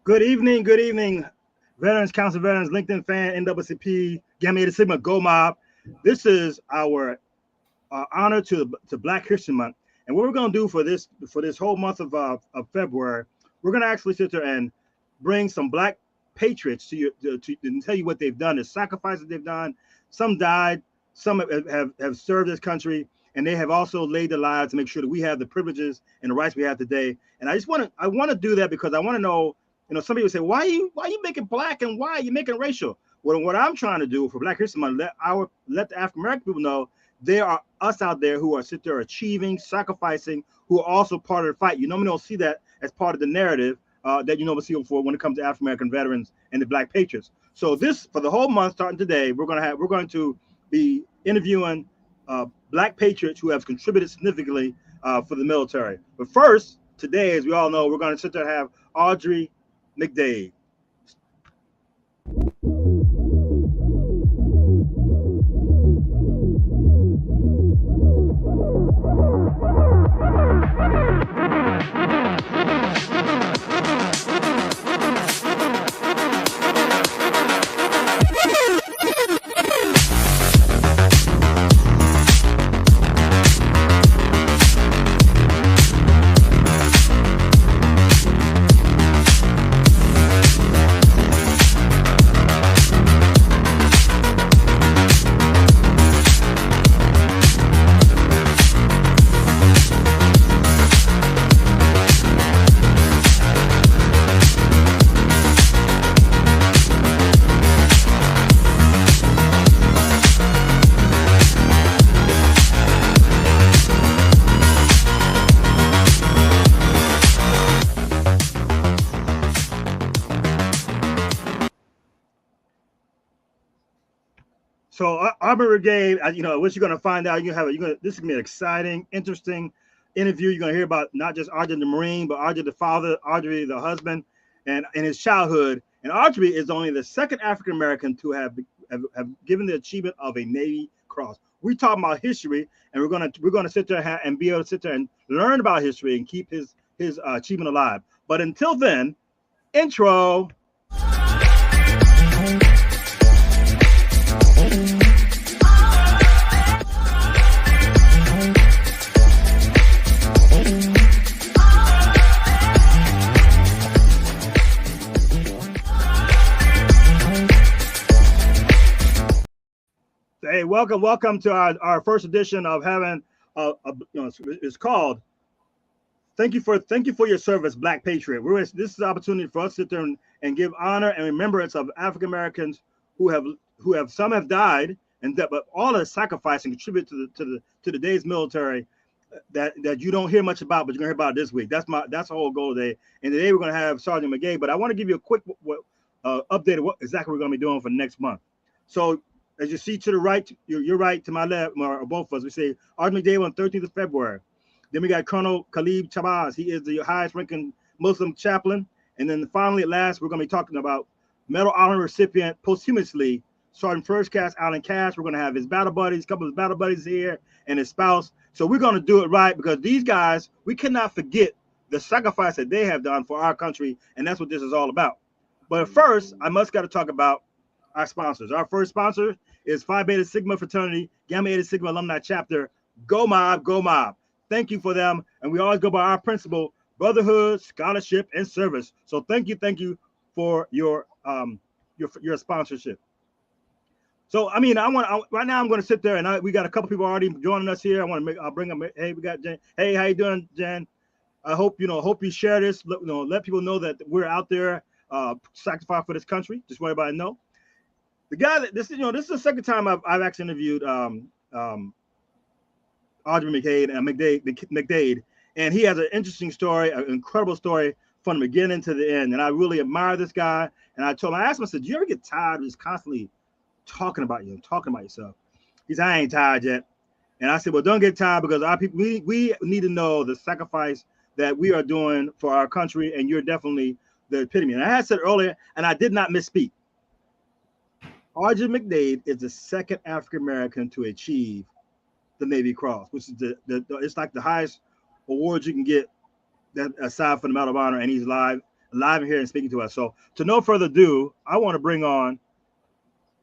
Good evening, Veterans Council Veterans, LinkedIn fan, NAACP, Gamma Eta Sigma, Go Mob. This is our honor to Black History Month, and what we're going to do for this whole month of February, we're going to actually sit there and bring some Black patriots to you to tell you what they've done, the sacrifices they've done. Some died, some have served this country, and they have also laid their lives to make sure that we have the privileges and the rights we have today. And I want to do that because I want to know. Some people say, why are you making Black and why are you making racial? Well, what I'm trying to do for Black History Month, let the African American people know there are us out there who are sitting there achieving, sacrificing, who are also part of the fight. You normally don't see that as part of the narrative that you normally see for when it comes to African American veterans and the Black patriots. So this, for the whole month starting today, we're going to be interviewing Black patriots who have contributed significantly for the military. But first, today, as we all know, we're going to sit there and have Aubrey McDade. So Aubrey Brigade, what you're going to find out, this is going to be an exciting, interesting interview. You're going to hear about not just Audrey the Marine, but Audrey the father, Audrey the husband, and in his childhood. And Audrey is only the second African American to have given the achievement of a Navy Cross. We're talking about history, and we're gonna sit there and be able to sit there and learn about history and keep his achievement alive. But until then, intro. Hey, welcome to our first edition of having it's called Thank you for your service, Black Patriot. This is an opportunity for us to sit there and give honor and remembrance of African Americans who have some have died but all have sacrificed and contribute to the day's military that you don't hear much about, but you're gonna hear about it this week. That's the whole goal today. And today we're gonna have Sergeant McDade, but I want to give you a quick update of what exactly we're gonna be doing for next month. So as you see to the right, you're right, to my left, or both of us, we say Aubrey McDade on 13th of February. Then we got Colonel Khalid Chabaz. He is the highest ranking Muslim chaplain. And then finally, at last, we're going to be talking about Medal Honor recipient posthumously, Sergeant First Class Alan Cash. We're going to have his battle buddies, a couple of his battle buddies here, and his spouse. So we're going to do it right because these guys, we cannot forget the sacrifice that they have done for our country. And that's what this is all about. But first, I got to talk about our sponsors. Our first sponsor is Phi Beta Sigma Fraternity, Gamma Eta Sigma Alumni Chapter. Go Mob, go Mob. Thank you for them. And we always go by our principle, brotherhood, scholarship, and service. So thank you for your sponsorship. So right now I'm going to sit there and we got a couple people already joining us here. I'll bring them. Hey, we got Jen. Hey, how you doing, Jen? I hope you share this. Let people know that we're out there sacrificing for this country. Just want everybody to know. The guy this is the second time I've actually interviewed Aubrey McDade, and he has an interesting story, an incredible story from the beginning to the end. And I really admire this guy. And I asked him, I said, do you ever get tired of just constantly talking about yourself? He said, I ain't tired yet. And I said, well, don't get tired because our people, we need to know the sacrifice that we are doing for our country, and you're definitely the epitome. And I had said earlier, and I did not misspeak. Aubrey McDade is the second African American to achieve the Navy Cross, which is it's like the highest award you can get, that aside from the Medal of Honor, and he's alive live here and speaking to us. So, to no further ado, I want to bring on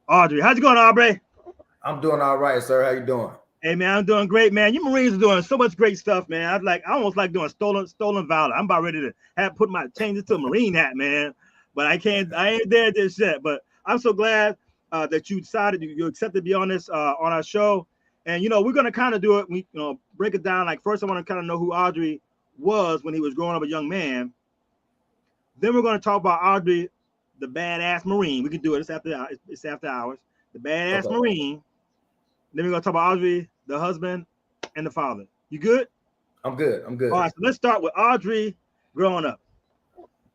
Aubrey. How's it going, Aubrey? I'm doing all right, sir. How you doing? Hey man, I'm doing great, man. You Marines are doing so much great stuff, man. I almost like doing stolen valor. I'm about ready to change it to a Marine hat, man. But I ain't there just yet. But I'm so glad that you decided you accepted to be on this on our show. And we're gonna kind of do it. We break it down. Like first, I want to kind of know who Aubrey was when he was growing up a young man. Then we're gonna talk about Aubrey, the badass Marine. We can do it. It's after hours. The badass Marine. Then we're gonna talk about Aubrey, the husband, and the father. You good? I'm good. I'm good. All right, so let's start with Aubrey growing up.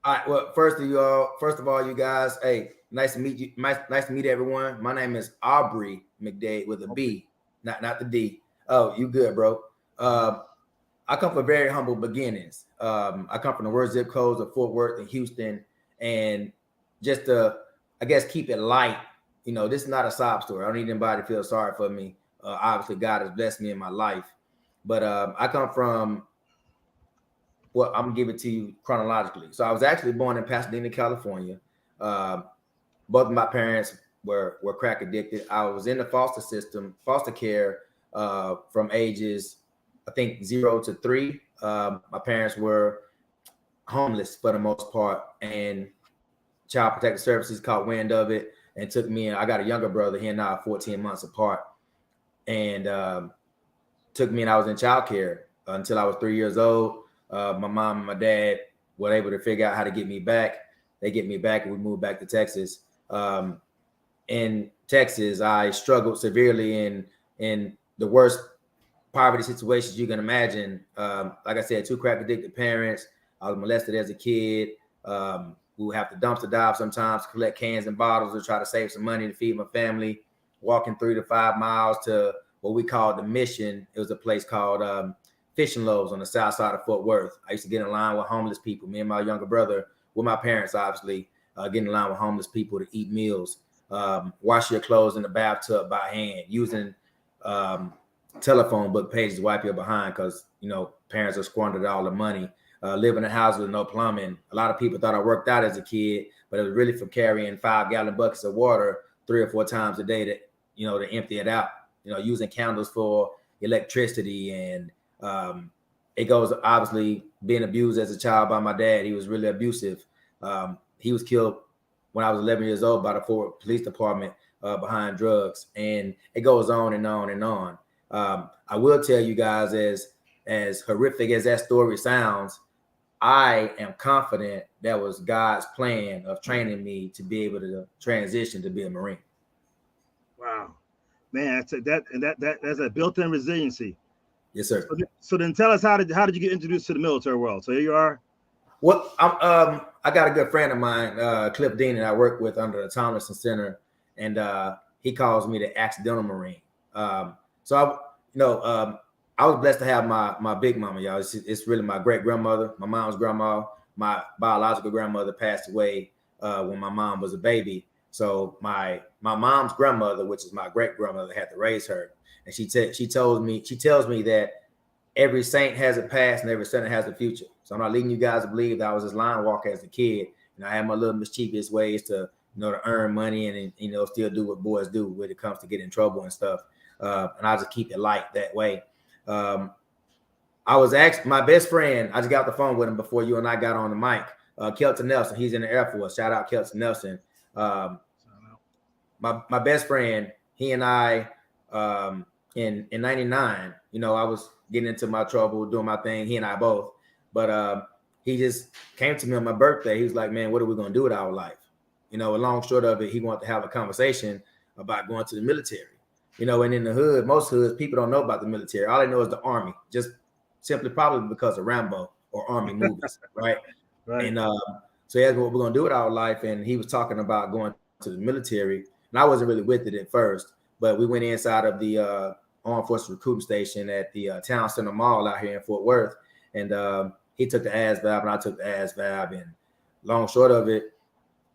All right. Well, first of all, you guys, hey, nice to meet you. Nice to meet everyone. My name is Aubrey McDade with a B, not the D. Oh, you good, bro? I come from very humble beginnings. I come from the worst zip codes of Fort Worth and Houston, and just to, I guess, keep it light. This is not a sob story. I don't need anybody to feel sorry for me. Obviously, God has blessed me in my life. But I come from, well, I'm going to give it to you chronologically. So I was actually born in Pasadena, California. Both of my parents were crack addicted. I was in the foster care from ages, I think, 0 to 3. My parents were homeless for the most part, and Child Protective Services caught wind of it and took me in. I got a younger brother. He and I are 14 months apart, and took me, and I was in child care until I was 3 years old. My mom and my dad were able to figure out how to get me back. They get me back, and we moved back to Texas. In Texas, I struggled severely in the worst poverty situations you can imagine. Like I said, 2 crack addicted parents. I was molested as a kid. We would have to dumpster dive sometimes, collect cans and bottles to try to save some money to feed my family. Walking 3 to 5 miles to what we called the Mission. It was a place called Fishing Loaves on the south side of Fort Worth. I used to get in line with homeless people. Me and my younger brother, with my parents, obviously, getting in line with homeless people to eat meals. Wash your clothes in the bathtub by hand, using telephone book pages to wipe your behind because, parents have squandered all the money. Live in a house with no plumbing. A lot of people thought I worked out as a kid, but it was really for carrying 5-gallon buckets of water 3 or 4 times a day to empty it out. Using candles for electricity, and it goes obviously being abused as a child by my dad. He was really abusive. He was killed when I was 11 years old by the Fort Worth Police Department behind drugs, and it goes on and on and on. I will tell you guys, as horrific as that story sounds, I am confident that was God's plan of training me to be able to transition to be a Marine. Wow, man, that's a built-in resiliency. Yes, sir. So then tell us, how did you get introduced to the military world? So here you are. Well, I got a good friend of mine, Cliff Dean, that I work with under the Tomlinson Center, and he calls me the accidental Marine. I was blessed to have my big mama, y'all. It's really my great grandmother, my mom's grandma. My biological grandmother passed away when my mom was a baby. So my mom's grandmother, which is my great grandmother, had to raise her, and she tells me that every saint has a past and every sinner has a future. So I'm not leading you guys to believe that I was this line walker as a kid, and I had my little mischievous ways to earn money and still do what boys do when it comes to getting in trouble and stuff. And I just keep it light that way. I was actually, my best friend, I just got off the phone with him before you and I got on the mic, Kelton Nelson. He's in the Air Force. Shout out Kelton Nelson. My best friend, he and I, in 99, I was getting into my trouble, doing my thing, he and I both. But he just came to me on my birthday. He was like, man, what are we going to do with our life? A long short of it, he wanted to have a conversation about going to the military. And in the hood, most hoods, people don't know about the military. All they know is the Army, just simply probably because of Rambo or Army movies, right? Right. And so he asked what we're going to do with our life. And he was talking about going to the military. And I wasn't really with it at first, but we went inside of the Armed Forces recruiting station at the Town Center Mall out here in Fort Worth. And he took the ASVAB and I took the ASVAB. And long short of it,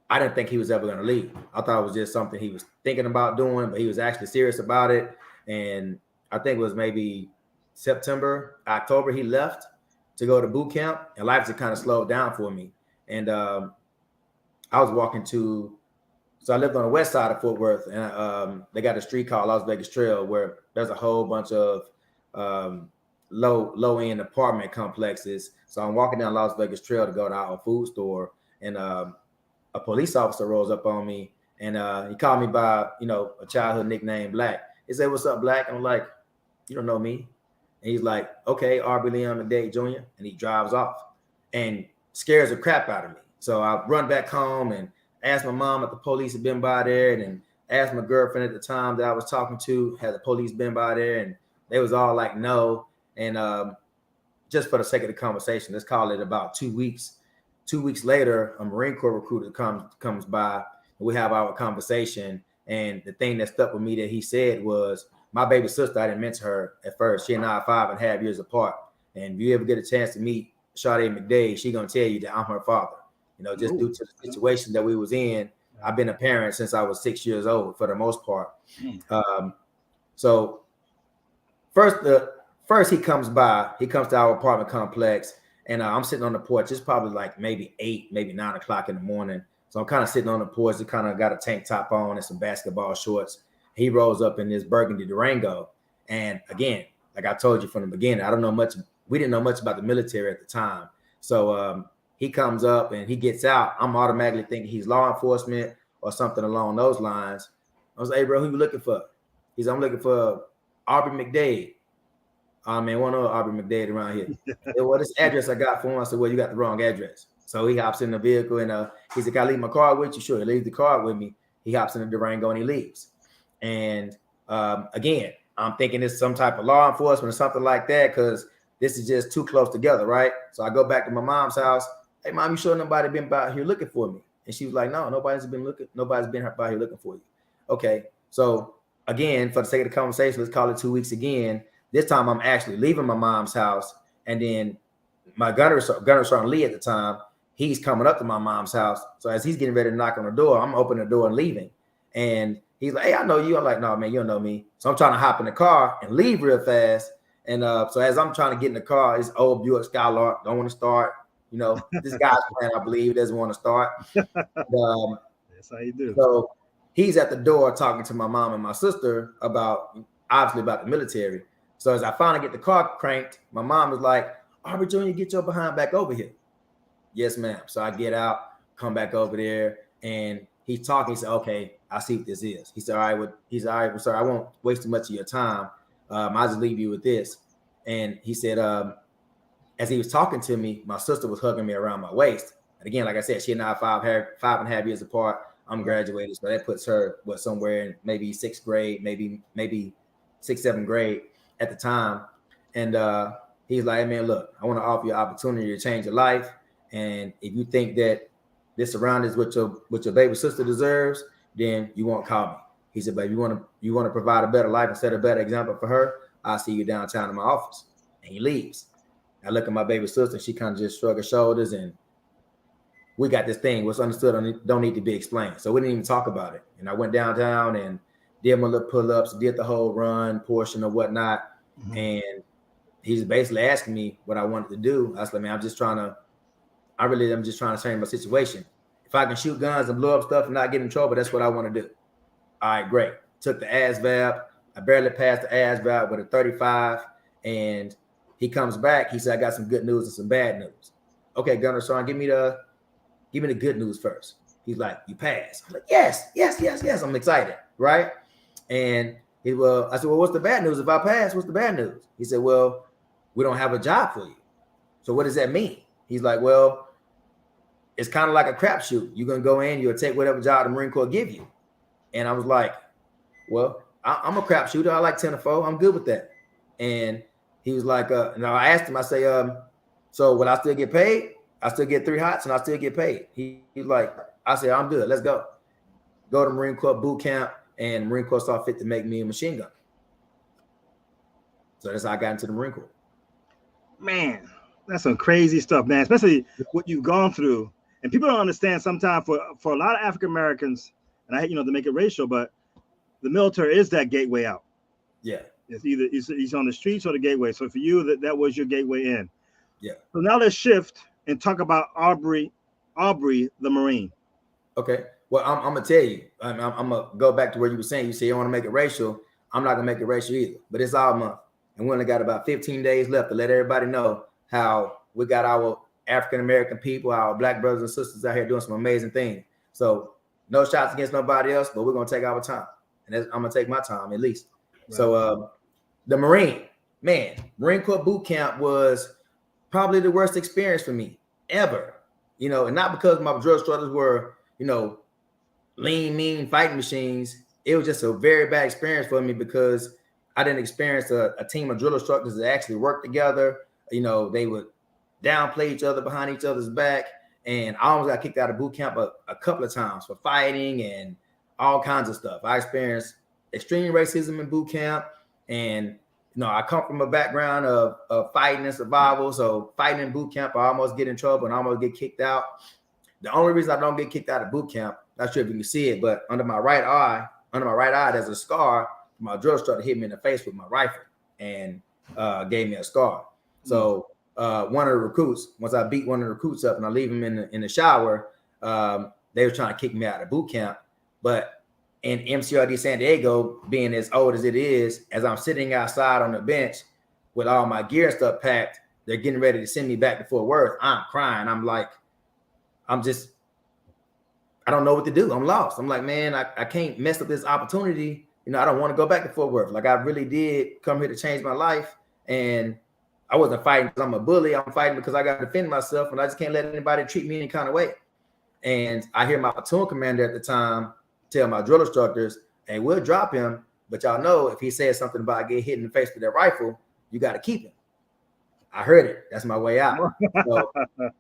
I didn't think he was ever going to leave. I thought it was just something he was thinking about doing, but he was actually serious about it. And I think it was maybe September, October, he left to go to boot camp, and life just kind of slowed down for me. And I was walking to, so I lived on the west side of Fort Worth, and they got a street called Las Vegas Trail where there's a whole bunch of low end apartment complexes. So I'm walking down Las Vegas Trail to go to our food store, and a police officer rolls up on me, and he called me by, you know, a childhood nickname, Black. He said, "What's up, Black?" I'm like, "You don't know me." And he's like, "Okay, Aubrey Leon McDade Jr." And he drives off and scares the crap out of me. So I run back home and asked my mom if the police had been by there, and then asked my girlfriend at the time that I was talking to, had the police been by there, and they was all like, no. And just for the sake of the conversation, let's call it about 2 weeks. 2 weeks later, a Marine Corps recruiter comes by, and we have our conversation. And the thing that stuck with me that he said was, my baby sister, I didn't mention her at first. She and I are 5.5 years apart. And if you ever get a chance to meet Sade McDade, she's gonna tell you that I'm her father. You know, just due to the situation that we was in. I've been a parent since I was 6 years old for the most part. So first he comes by, he comes to our apartment complex, and I'm sitting on the porch. It's probably like maybe 8, maybe 9 o'clock in the morning. So I'm kind of sitting on the porch. He kind of got a tank top on and some basketball shorts. He rolls up in this burgundy Durango. And again, like I told you from the beginning, we didn't know much about the military at the time. So he comes up and he gets out. I'm automatically thinking he's law enforcement or something along those lines. I was like, "Hey, bro, who you looking for?" He's, "I'm looking for Aubrey McDade." "Oh, man, one of Aubrey McDade around here." "Yeah, well, this address I got for him." I said, "Well, you got the wrong address." So he hops in the vehicle and he said, "Can I leave my card with you?" Sure, he leaves the card with me. He hops in the Durango and he leaves. And again, I'm thinking it's some type of law enforcement or something like that, because this is just too close together, right? So I go back to my mom's house. "Hey, Mom, you sure nobody been by here looking for me?" And she was like, "No, nobody's been by here looking for you." Okay, so again, for the sake of the conversation, let's call it 2 weeks again. This time I'm actually leaving my mom's house, and then my gunner Sergeant Lee at the time, he's coming up to my mom's house. So as he's getting ready to knock on the door, I'm opening the door and leaving. And he's like, "Hey, I know you." I'm like, "No, man, you don't know me." So I'm trying to hop in the car and leave real fast. And so as I'm trying to get in the car, it's old Buick Skylark, don't want to start. You know, this guy's plan, I believe, doesn't want to start. That's how you do. So he's at the door talking to my mom and my sister obviously about the military. So as I finally get the car cranked, my mom was like, "Aubrey Jr., get your behind back over here." "Yes, ma'am." So I get out, come back over there, and he's talking. He said, "Okay, I see what this is." He said, "All right, well, sir, I won't waste too much of your time. I'll just leave you with this." And he said, as he was talking to me, my sister was hugging me around my waist. And again, like I said, she and I are 5.5 years apart. I'm graduated, so that puts her somewhere in maybe 6th grade, maybe 6th, 7th grade at the time. And he's like, "Hey, man, look, I want to offer you an opportunity to change your life. And if you think that this surrounding is what your baby sister deserves, then you won't call me." He said, "But if you want to provide a better life and set a better example for her, I'll see you downtown in my office." And he leaves. I look at my baby sister, and she kind of just shrugged her shoulders, and we got this thing. What's understood don't need to be explained. So we didn't even talk about it. And I went downtown and did my little pull-ups, did the whole run portion or whatnot. Mm-hmm. And he's basically asking me what I wanted to do. I was like, "Man, I'm just trying to change my situation. If I can shoot guns and blow up stuff and not get in trouble, that's what I want to do." All right, great. Took the ASVAB. I barely passed the ASVAB with a 35. And he comes back. He said, "I got some good news and some bad news." "Okay, Gunner Sergeant, give me the good news first." He's like, "You passed." I'm like, yes. I'm excited, right? And I said, "Well, what's the bad news? If I pass, what's the bad news?" He said, "Well, we don't have a job for you." "So what does that mean?" He's like, "Well, it's kind of like a crapshoot. You're going to go in, you'll take whatever job the Marine Corps give you." And I was like, "Well, I'm a crapshooter. I like 10-4. I'm good with that." And he was like, and I asked him, I say, "So will I still get paid? I still get 3 hots and I still get paid?" He's like, I said, "I'm good. Let's go." Go to Marine Corps boot camp, and Marine Corps saw fit to make me a machine gun. So that's how I got into the Marine Corps. Man, that's some crazy stuff, man, especially what you've gone through. And people don't understand sometimes for a lot of African Americans, and I hate, to make it racial, but the military is that gateway out. Yeah. It's either it's on the streets or the gateway. So for you, that was your gateway in. Yeah. So now let's shift and talk about Aubrey Aubrey the Marine. Okay. Well, I'm gonna tell you. I'm gonna go back to where you were saying. You say you want to make it racial. I'm not gonna make it racial either. But it's all month, and we only got about 15 days left to let everybody know how we got our African American people, our Black brothers and sisters out here doing some amazing things. So no shots against nobody else, but we're gonna take our time, and I'm gonna take my time at least. Right. So the Marine Corps boot camp was probably the worst experience for me ever. You know, and not because my drill instructors were, you know, lean, mean fighting machines. It was just a very bad experience for me because I didn't experience a team of drill instructors that actually worked together. You know, they would downplay each other behind each other's back. And I almost got kicked out of boot camp a couple of times for fighting and all kinds of stuff. I experienced extreme racism in boot camp. And, you know, I come from a background of fighting and survival. So fighting in boot camp, I almost get in trouble and almost get kicked out. The only reason I don't get kicked out of boot camp, not sure if you can see it, but under my right eye, there's a scar. My drill instructor hit me in the face with my rifle and gave me a scar. So one of the recruits, once I beat one of the recruits up and I leave him in the shower, they were trying to kick me out of boot camp. But in MCRD San Diego, being as old as it is, as I'm sitting outside on the bench with all my gear and stuff packed, they're getting ready to send me back to Fort Worth. I'm crying. I'm like, I don't know what to do. I'm lost. I'm like, man, I can't mess up this opportunity. You know, I don't want to go back to Fort Worth. Like I really did come here to change my life. And I wasn't fighting because I'm a bully. I'm fighting because I got to defend myself and I just can't let anybody treat me any kind of way. And I hear my platoon commander at the time tell my drill instructors, hey, we'll drop him, but y'all know if he says something about getting hit in the face with that rifle, you got to keep him. I heard it. That's my way out. So,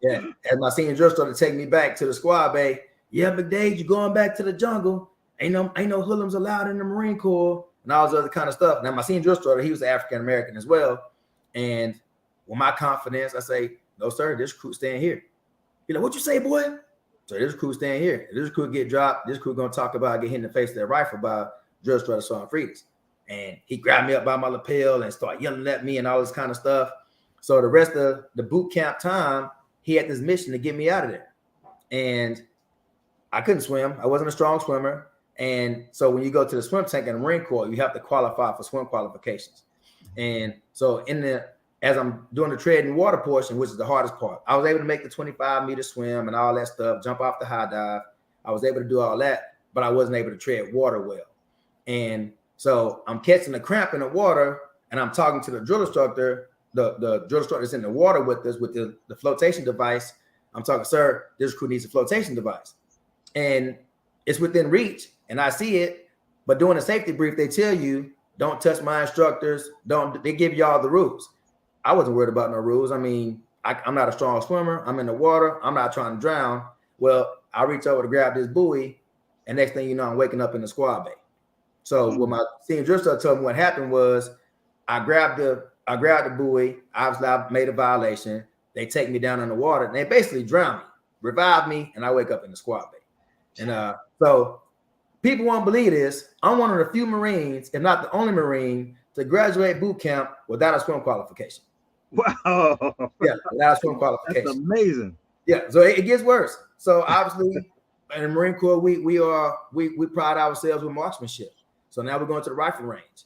yeah, as my senior drill instructor take me back to the squad bay, yeah, McDade, you're going back to the jungle. Ain't no hoodlums allowed in the Marine Corps and all this other kind of stuff. Now, my senior drill instructor, he was African American as well. And with my confidence, I say, no, sir, this crew staying here. You know, what you say, boy? So this crew staying here. If this crew get dropped, this crew gonna talk about getting hit in the face with that rifle by drill instructor Sergeant Aubrey L. And he grabbed me up by my lapel and started yelling at me and all this kind of stuff. So the rest of the boot camp time, he had this mission to get me out of there. And I couldn't swim. I wasn't a strong swimmer. And so when you go to the swim tank in the Marine Corps, you have to qualify for swim qualifications. And so as I'm doing the tread and water portion, which is the hardest part, I was able to make the 25-meter swim and all that stuff, jump off the high dive. I was able to do all that, but I wasn't able to tread water well. And so I'm catching a cramp in the water and I'm talking to the drill instructor, the drill instructor that's in the water with us with the flotation device. I'm talking, sir, this crew needs a flotation device. And it's within reach and I see it, but during a safety brief, they tell you, don't touch my instructors. They give you all the rules. I wasn't worried about no rules. I mean, I'm not a strong swimmer. I'm in the water. I'm not trying to drown. Well, I reach over to grab this buoy, and next thing you know, I'm waking up in the squad bay. So what my senior drill instructor told me what happened was I grabbed the buoy. Obviously, I made a violation. They take me down in the water, and they basically drown me, revive me, and I wake up in the squad bay. And so people won't believe this. I'm one of the few Marines, if not the only Marine, to graduate boot camp without a swim qualification. Wow. Yeah, without a swim qualification. That's amazing. Yeah, so it gets worse. So obviously, in the Marine Corps, we pride ourselves with marksmanship. So now we're going to the rifle range.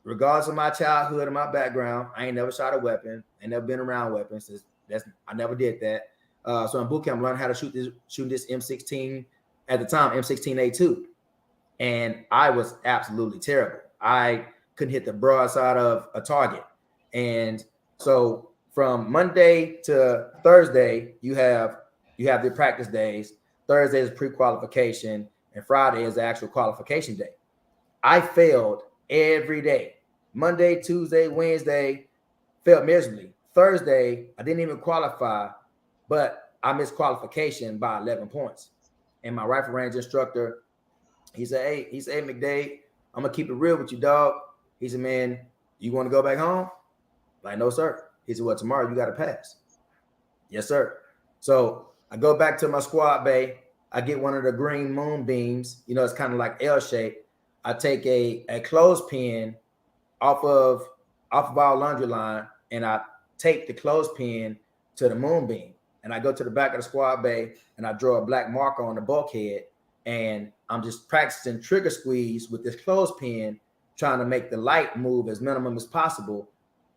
Regardless of my childhood and my background, I ain't never shot a weapon. I ain't never been around weapons. I never did that. So in boot camp, I learned how to shoot this M16 at the time, M16A2, and I was absolutely terrible. I couldn't hit the broadside of a target. And so from Monday to Thursday, you have your practice days. Thursday is pre-qualification, and Friday is the actual qualification day. I failed every day. Monday, Tuesday, Wednesday, failed miserably. Thursday, I didn't even qualify, but I missed qualification by 11 points. And my rifle range instructor, he said, hey, McDade, I'm gonna keep it real with you, dog. He said, man, you want to go back home? Like, no, sir. He said, well, tomorrow you got to pass. Yes, sir. So I go back to my squad bay. I get one of the green moon beams. You know, it's kind of like L-shaped. I take a clothespin off of our laundry line, and I tape the clothespin to the moon beam. and I go to the back of the squad bay and I draw a black marker on the bulkhead, and I'm just practicing trigger squeeze with this clothespin, trying to make the light move as minimum as possible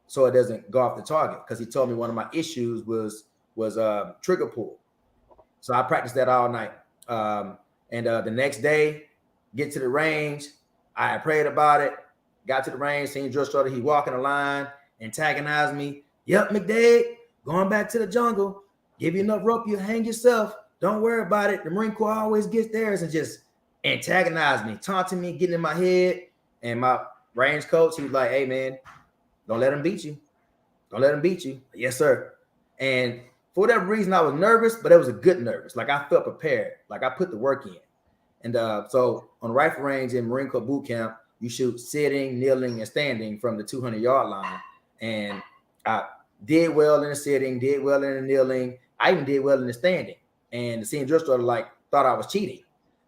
so it doesn't go off the target. Because he told me one of my issues was trigger pull. So I practiced that all night. And the next day, get to the range. I prayed about it. Got to the range, seen drill instructor. He walking the line, antagonized me. Yep, McDade, going back to the jungle. Give you enough rope, you hang yourself. Don't worry about it. The Marine Corps always gets theirs, and just antagonized me, taunting me, getting in my head. And my range coach, he was like, hey, man, don't let him beat you. Don't let him beat you. Yes, sir. And for whatever reason, I was nervous, but it was a good nervous. Like, I felt prepared. Like, I put the work in. And so on the rifle range in Marine Corps boot camp, you shoot sitting, kneeling, and standing from the 200-yard line. And I did well in the sitting, did well in the kneeling. I even did well in the standing. And the senior drill instructor thought I was cheating.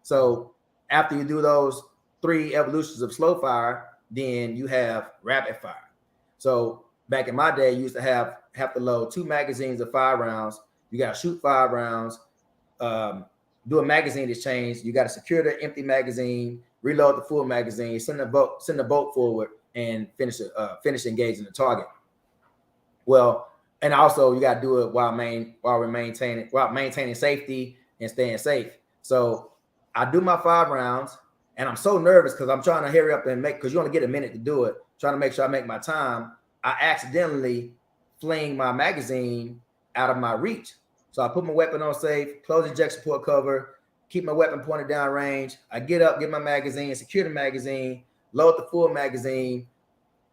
So after you do those 3 evolutions of slow fire, then you have rapid fire. So back in my day, you used to have to load 2 magazines of 5 rounds. You got to shoot 5 rounds, do a magazine exchange. You got to secure the empty magazine, reload the full magazine, send the boat forward, and finish engaging the target. Well, and also you got to do it while maintaining safety and staying safe. So I do my 5 rounds, and I'm so nervous because I'm trying to hurry up and because you only get a minute to do it, trying to make sure I make my time. I accidentally fling my magazine out of my reach. So I put my weapon on safe, close the ejection port cover, keep my weapon pointed down range. I get up, get my magazine, secure the magazine, load the full magazine,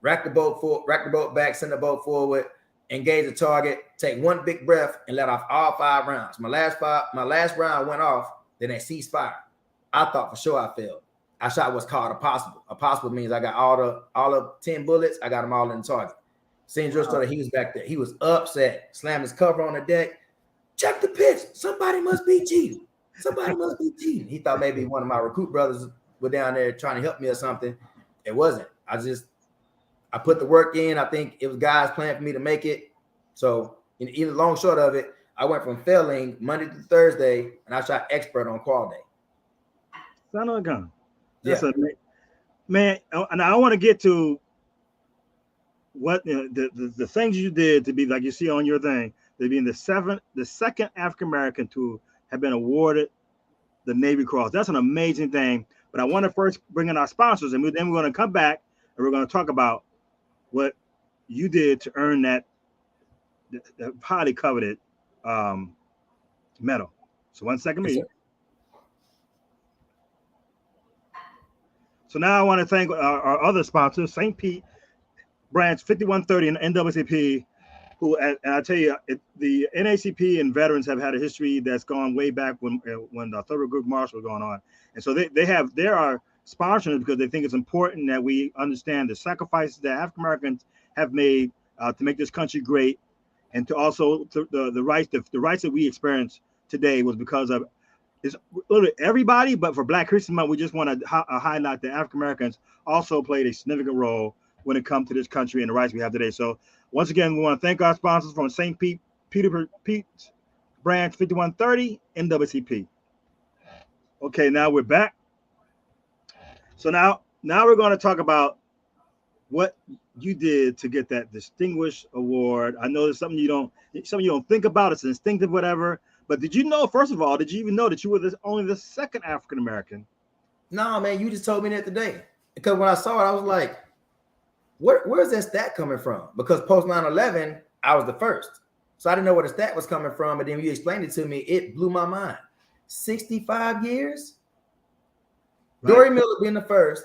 rack the boat back, send the boat forward, engage the target, take 1 big breath, and let off all 5 rounds. My last round went off, then they ceased fire. I thought for sure I failed. I shot what's called a possible. A possible means I got all of 10 bullets, I got them all in the target. Senior drill instructor, he was back there. He was upset, slammed his cover on the deck. Check the pitch. Somebody must be cheating. Somebody must be cheating. He thought maybe one of my recruit brothers were down there trying to help me or something. It wasn't. I put the work in. I think it was God's plan for me to make it. So in either long short of it, I went from failing Monday to Thursday, and I shot expert on qual day. Son of a gun. Yeah. Man, and I want to get to what the things you did to be, like you see on your thing, to be the second African American to have been awarded the Navy Cross. That's an amazing thing. But I want to first bring in our sponsors, and then we're going to come back and we're going to talk about what you did to earn that highly coveted medal. So 1 second, me. So now I want to thank our other sponsors, St. Pete Branch 5130 and NAACP, who, and I tell you, the NAACP and veterans have had a history that's gone way back when the Thorough Group March was going on. And so they are sponsoring because they think it's important that we understand the sacrifices that African Americans have made to make this country great, and to also the rights that we experience today was because of it's literally everybody. But for Black History Month, we just want to highlight that African Americans also played a significant role when it comes to this country and the rights we have today. So once again, we want to thank our sponsors from St. Pete Branch 5130 NAACP. Okay, now we're back. So now we're going to talk about what you did to get that distinguished award. I know there's something you don't think about. It's instinctive, whatever. But did you know, first of all, did you even know that you were only the second African American? No, man, you just told me that today. Because when I saw it, I was like, where's that stat coming from? Because post 9/11, I was the first. So I didn't know where the stat was coming from. But then when you explained it to me, it blew my mind. 65 years? Right. Dory Miller being the first,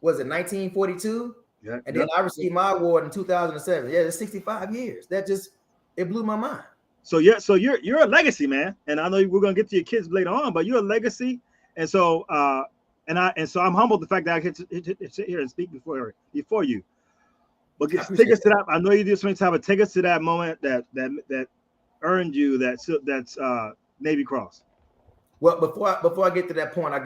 was it 1942? Yeah. And then I received my award in 2007. Yeah, it's 65 years. It blew my mind. So you're a legacy, man. And I know we're gonna get to your kids later on, but you're a legacy. And so I'm humbled the fact that I get to sit here and speak before you. But take us to that. I know you do something, but take us to that moment that earned you that's Navy Cross. Well, before I get to that point, I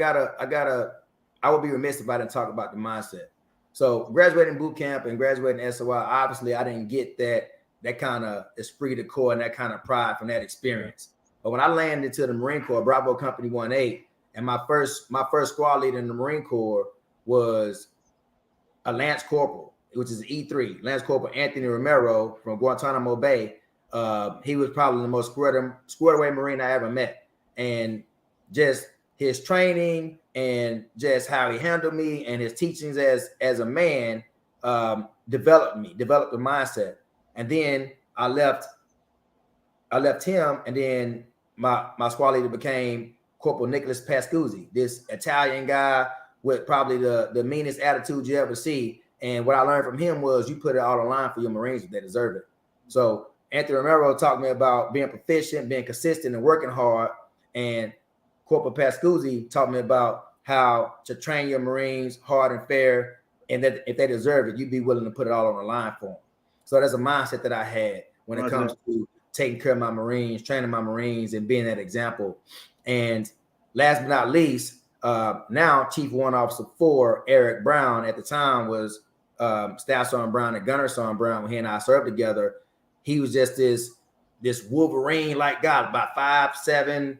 would be remiss if I didn't talk about the mindset. So graduating boot camp and graduating SOI, obviously I didn't get that that kind of esprit de corps and that kind of pride from that experience. But when I landed into the Marine Corps, Bravo Company 1-8, and my first squad leader in the Marine Corps was a Lance Corporal, which is E3, Lance Corporal Anthony Romero from Guantanamo Bay. He was probably the most squared away Marine I ever met. And just his training and just how he handled me and his teachings as a man developed the mindset. And then I left him, and then my squad leader became Corporal Nicholas Pascuzzi, this Italian guy with probably the meanest attitude you ever see. And what I learned from him was you put it all on line for your Marines if they deserve it. So Anthony Romero taught me about being proficient, being consistent, and working hard. And Corporal Pascuzzi taught me about how to train your Marines hard and fair, and that if they deserve it, you'd be willing to put it all on the line for them. So that's a mindset that I had when it comes to taking care of my Marines, training my Marines, and being that example. And last but not least, now Chief Warrant Officer 4, Eric Brown, at the time was Staff Sergeant Brown and Gunner Sergeant Brown. When he and I served together, he was just this Wolverine-like guy, about 5'7",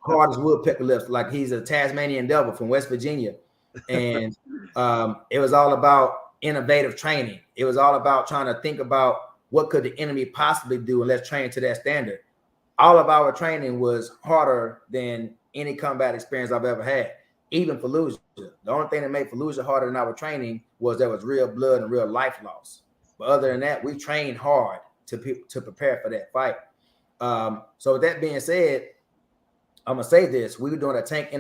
hard as woodpecker lips, like he's a Tasmanian devil from West Virginia. And it was all about innovative training. It was all about trying to think about what could the enemy possibly do, and let's train to that standard. All of our training was harder than any combat experience I've ever had, even Fallujah. The only thing that made Fallujah harder than our training was there was real blood and real life loss. But other than that, we trained hard to prepare for that fight. So with that being said, I'm gonna say this: we were doing a tank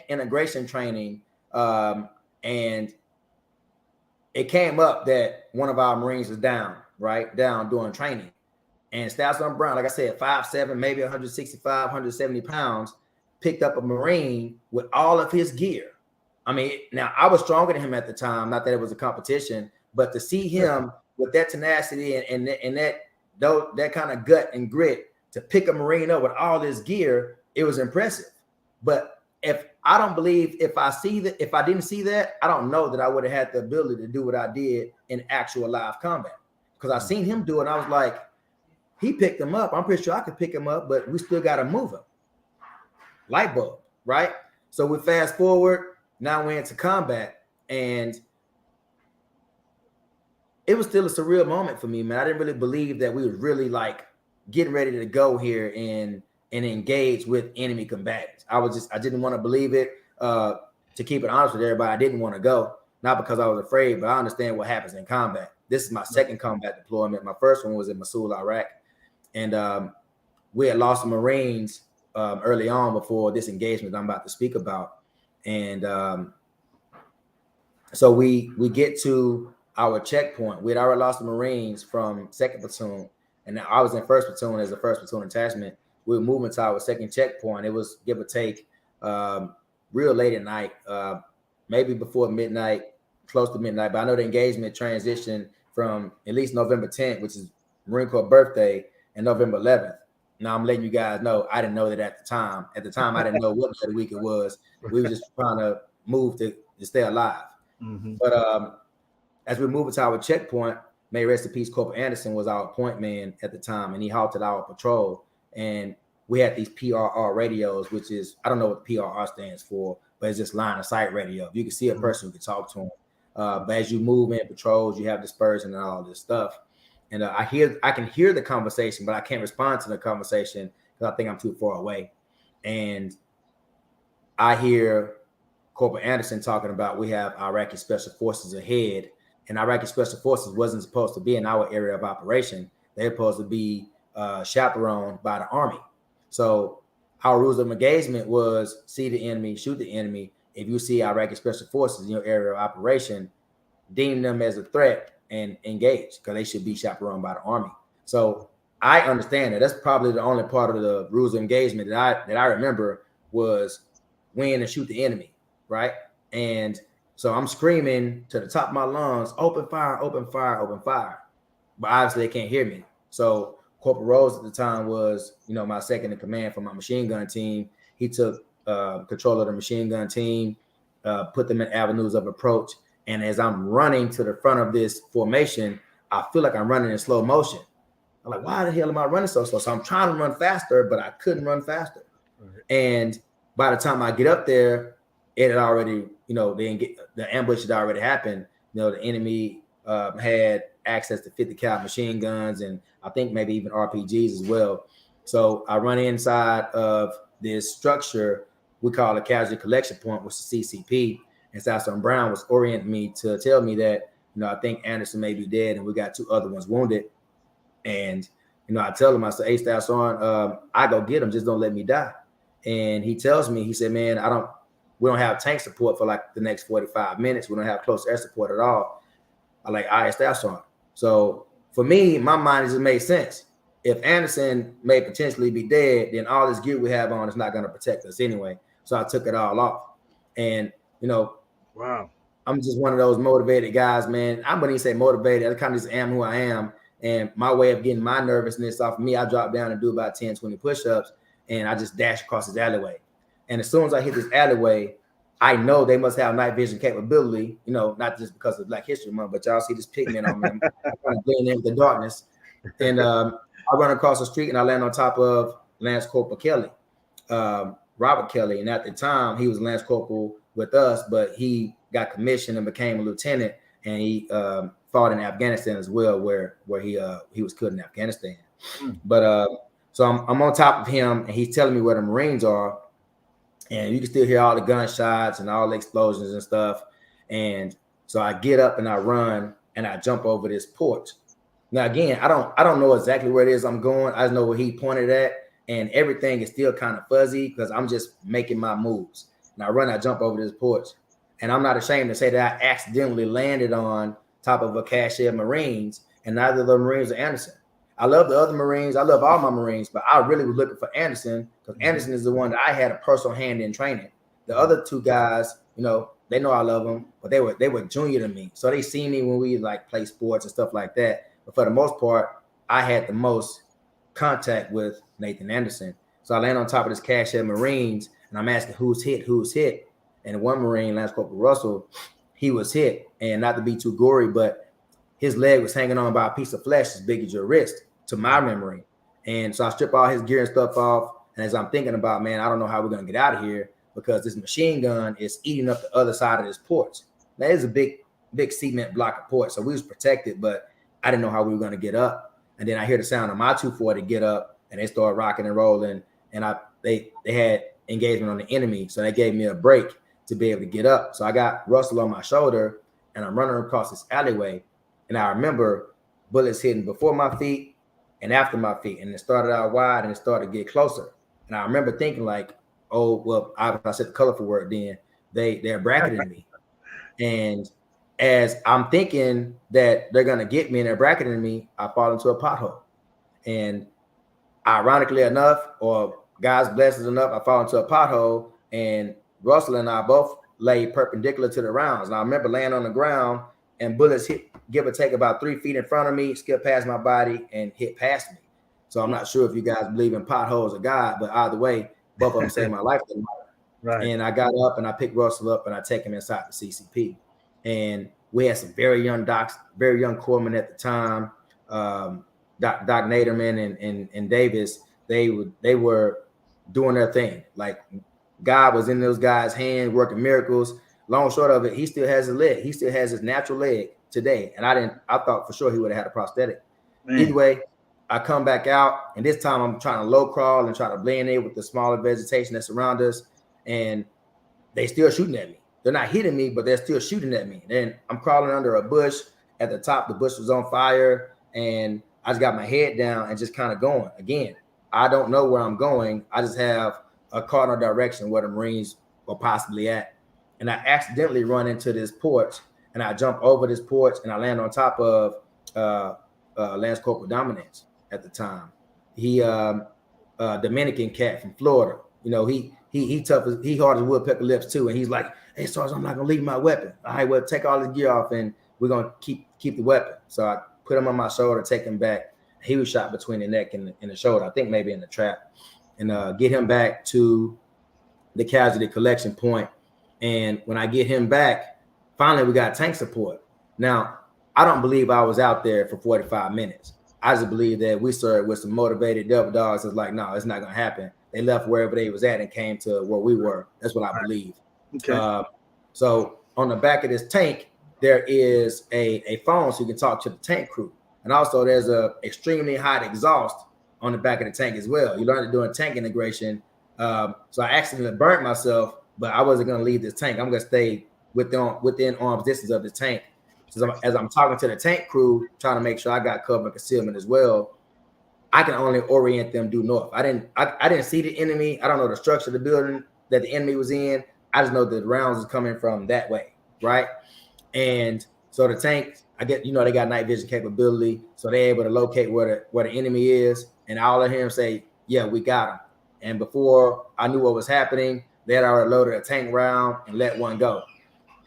integration training, and it came up that one of our Marines was down doing training. And Staff Sergeant Brown, like I said, 5'7", maybe 165, 170 pounds, picked up a Marine with all of his gear. I mean, now I was stronger than him at the time, not that it was a competition, but to see him with that tenacity and that kind of gut and grit to pick a Marine up with all his gear, it was impressive. But if I didn't see that, I don't know that I would have had the ability to do what I did in actual live combat, because I seen him do it. And I was like, he picked him up. I'm pretty sure I could pick him up, but we still got to move him. Light bulb, right? So we fast forward. Now we're into combat, and it was still a surreal moment for me, man. I didn't really believe that we were really like getting ready to go here and engage with enemy combatants. I didn't want to believe it. To keep it honest with everybody, I didn't want to go, not because I was afraid, but I understand what happens in combat. This is my second combat deployment. My first one was in Mosul, Iraq. And we had lost some Marines early on before this engagement I'm about to speak about. And so we get to our checkpoint. We had already lost the Marines from 2nd Platoon, and now I was in 1st Platoon as a 1st Platoon attachment. We were moving to our second checkpoint. It was give or take real late at night, maybe before midnight, close to midnight. But I know the engagement transitioned from at least November 10th, which is Marine Corps birthday, and November 11th. Now I'm letting you guys know I didn't know that at the time. At the time, I didn't know what day of the week it was. We were just trying to move to stay alive. Mm-hmm. But as we move to our checkpoint, may rest in peace, Corporal Anderson was our point man at the time, and he halted our patrol. And we had these PRR radios, which is, I don't know what PRR stands for, but it's just line of sight radio. If you can see a person, you can talk to them. But as you move in patrols, you have dispersion and all this stuff. And I can hear the conversation, but I can't respond to the conversation because I think I'm too far away. And I hear Corporal Anderson talking about we have Iraqi Special Forces ahead, and Iraqi Special Forces wasn't supposed to be in our area of operation. They're supposed to be chaperoned by the Army. So our rules of engagement was see the enemy, shoot the enemy. If you see Iraqi Special Forces in your area of operation, deem them as a threat and engage, because they should be chaperoned by the Army. So I understand that. That's probably the only part of the rules of engagement that I remember was win and shoot the enemy, right? And so I'm screaming to the top of my lungs, open fire, open fire, open fire. But obviously they can't hear me. So Corporal Rose at the time was, my second in command for my machine gun team. He took control of the machine gun team, put them in avenues of approach. And as I'm running to the front of this formation, I feel like I'm running in slow motion. I'm like, why the hell am I running so slow? So I'm trying to run faster, but I couldn't run faster. Right. And by the time I get up there, it had already, the ambush had already happened. The enemy had access to 50 caliber machine guns, and I think maybe even RPGs as well. So I run inside of this structure we call a casualty collection point, which is CCP. And Sergeant Brown was orienting me to tell me that, I think Anderson may be dead, and we got 2 other ones wounded. And, I tell him, I said, hey, Staff Sergeant, I go get him, just don't let me die. And he tells me, he said, man, we don't have tank support for like the next 45 minutes. We don't have close air support at all. I'm like, all right, Staff Sergeant. So for me, my mind just made sense. If Anderson may potentially be dead, then all this gear we have on is not going to protect us anyway. So I took it all off. And, wow, I'm just one of those motivated guys, man. I wouldn't even say motivated. I kind of just am who I am. And my way of getting my nervousness off of me, I drop down and do about 10, 20 push-ups, and I just dash across this alleyway. And as soon as I hit this alleyway, I know they must have night vision capability, not just because of Black History Month, but y'all see this pigment on me. I'm trying to blend in with the darkness. And I run across the street and I land on top of Lance Corporal Kelly, Robert Kelly. And at the time, he was Lance Corporal with us, but he got commissioned and became a lieutenant. And he fought in Afghanistan as well, where he was killed in Afghanistan. But so I'm on top of him, and he's telling me where the Marines are. And you can still hear all the gunshots and all the explosions and stuff. And so I get up and I run and I jump over this porch. Now, again, I don't know exactly where it is I'm going. I just know where he pointed at, and everything is still kind of fuzzy because I'm just making my moves. And I jump over this porch. And I'm not ashamed to say that I accidentally landed on top of a cache of Marines, and neither of the Marines are Anderson. I love the other Marines. I love all my Marines, but I really was looking for Anderson because Anderson is the one that I had a personal hand in training. The other 2 guys, they know I love them, but they were junior to me. So they see me when we like play sports and stuff like that. But for the most part, I had the most contact with Nathan Anderson. So I land on top of this cache of Marines, and I'm asking who's hit. And one Marine, Lance Corporal Russell, he was hit. And not to be too gory, but his leg was hanging on by a piece of flesh as big as your wrist, to my memory. And so I strip all his gear and stuff off. And as I'm thinking about, man, I don't know how we're going to get out of here because this machine gun is eating up the other side of this porch. Now, it's a big cement block of porch. So we was protected, but I didn't know how we were going to get up. And then I hear the sound of my 240 get up, and they start rocking and rolling. And they had engagement on the enemy. So they gave me a break to be able to get up. So I got Russell on my shoulder, and I'm running across this alleyway. And I remember bullets hitting before my feet and after my feet. And it started out wide and it started to get closer. And I remember thinking like, oh, well, I said the colorful word then, they're bracketing me. And as I'm thinking that they're going to get me and they're bracketing me, I fall into a pothole. And ironically enough, or God's blessings enough, I fall into a pothole, and Russell and I both lay perpendicular to the rounds. And I remember laying on the ground and bullets hit, give or take, about 3 feet in front of me, skipped past my body and hit past me. So I'm not sure if you guys believe in potholes or God, but either way, both of them saved my life. Right. And I got up and I picked Russell up and I take him inside the CCP. And we had some very young docs, very young corpsmen at the time. Doc Naderman and Davis, they were doing their thing. Like God was in those guys' hands working miracles. Long short of it, he still has his leg. He still has his natural leg today. And I thought for sure he would have had a prosthetic. Man. Either way, I come back out, and this time I'm trying to low crawl and try to blend in with the smaller vegetation that's around us. And they still shooting at me. They're not hitting me, but they're still shooting at me. Then I'm crawling under a bush. At the top, the bush was on fire, and I just got my head down and just kind of going. Again, I don't know where I'm going. I just have a cardinal direction where the Marines were possibly at. And I accidentally run into this porch, and I jump over this porch, and I land on top of Lance Corporal Dominance at the time. He Dominican cat from Florida. You know, he tough as he hard as woodpecker lips too. And he's like, "Hey, Sarge, I'm not gonna leave my weapon. All right, well, take all his gear off, and we're gonna keep the weapon." So I put him on my shoulder, take him back. He was shot between the neck and the shoulder, I think maybe in the trap, and get him back to the casualty collection point. And when I get him back, finally we got tank support. Now, I don't believe I was out there for 45 minutes. I just believe that we started with some motivated devil dogs. It's like, no, it's not going to happen. They left wherever they was at and came to where we were. That's what I believe. Okay. So on the back of this tank, there is a phone so you can talk to the tank crew. And also there's a extremely hot exhaust on the back of the tank as well. You learn to do a tank integration. So I accidentally burnt myself, but I wasn't going to leave this tank. I'm going to stay within arm's distance of the tank. So as I'm talking to the tank crew, trying to make sure I got cover and concealment as well, I can only orient them due north. I didn't see the enemy. I don't know the structure of the building that the enemy was in. I just know that the rounds is coming from that way, right? And so the tank, I get, they got night vision capability, so they're able to locate where the enemy is. And I'll let him say, yeah, we got him. And before I knew what was happening, they had already loaded a tank round and let one go.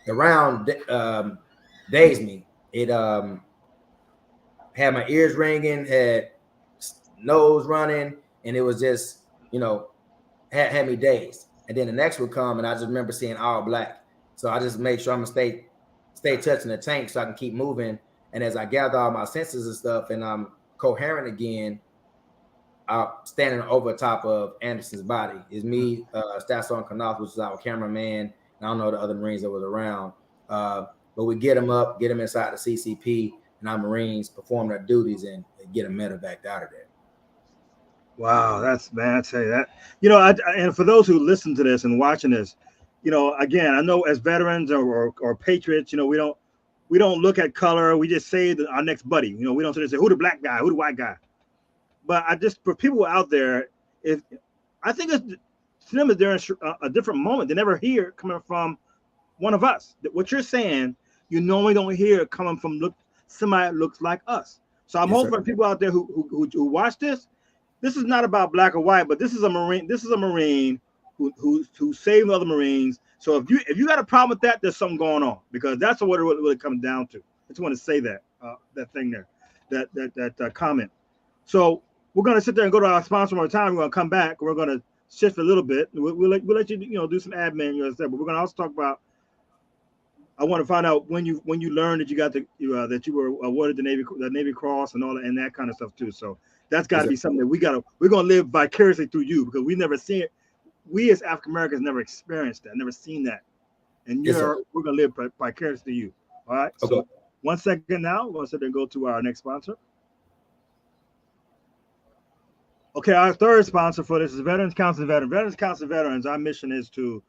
The round dazed me. It had my ears ringing, had nose running, and it was just, had me dazed. And then the next would come, and I just remember seeing all black. So I just made sure I'm gonna stay touching the tank so I can keep moving. And as I gather all my senses and stuff, and I'm coherent again, I'm standing over top of Anderson's body. It's me, Staff Sergeant Knopf, which is our cameraman, and I don't know the other Marines that was around. But we get him up, get him inside the CCP, and our Marines perform their duties and get him medevaced out of there. Wow, that's, man, I tell you that. And for those who listen to this and watching this, again, I know as veterans or patriots, we don't look at color. We just say our next buddy. We don't say who the black guy, who the white guy. But for people out there, I think to them is they're in a different moment. They never hear it coming from one of us. What you're saying, you normally don't hear it coming from somebody that looks like us. So I'm hoping for people out there who watch this. This is not about black or white, but this is a Marine. This is a Marine who saved other Marines. So if you got a problem with that, there's something going on, because that's what it really comes down to. I just want to say that thing there, that comment. So we're going to sit there and go to our sponsor one more time. We're going to come back. We're going to shift a little bit. We'll let you do some admin yourself. But we're going to also talk about. I want to find out when you learned that you got that you were awarded the Navy Cross and all that, and that kind of stuff too. So that's got to be something that we're going to live vicariously through you, because we never seen it. We as African Americans never experienced that, never seen that, and we're going to live vicariously through you. All right. Okay. So 1 second now. We're going to sit there and go to our next sponsor. Okay, our third sponsor for this is Veterans Council of Veterans. Veterans Council of Veterans, our mission is to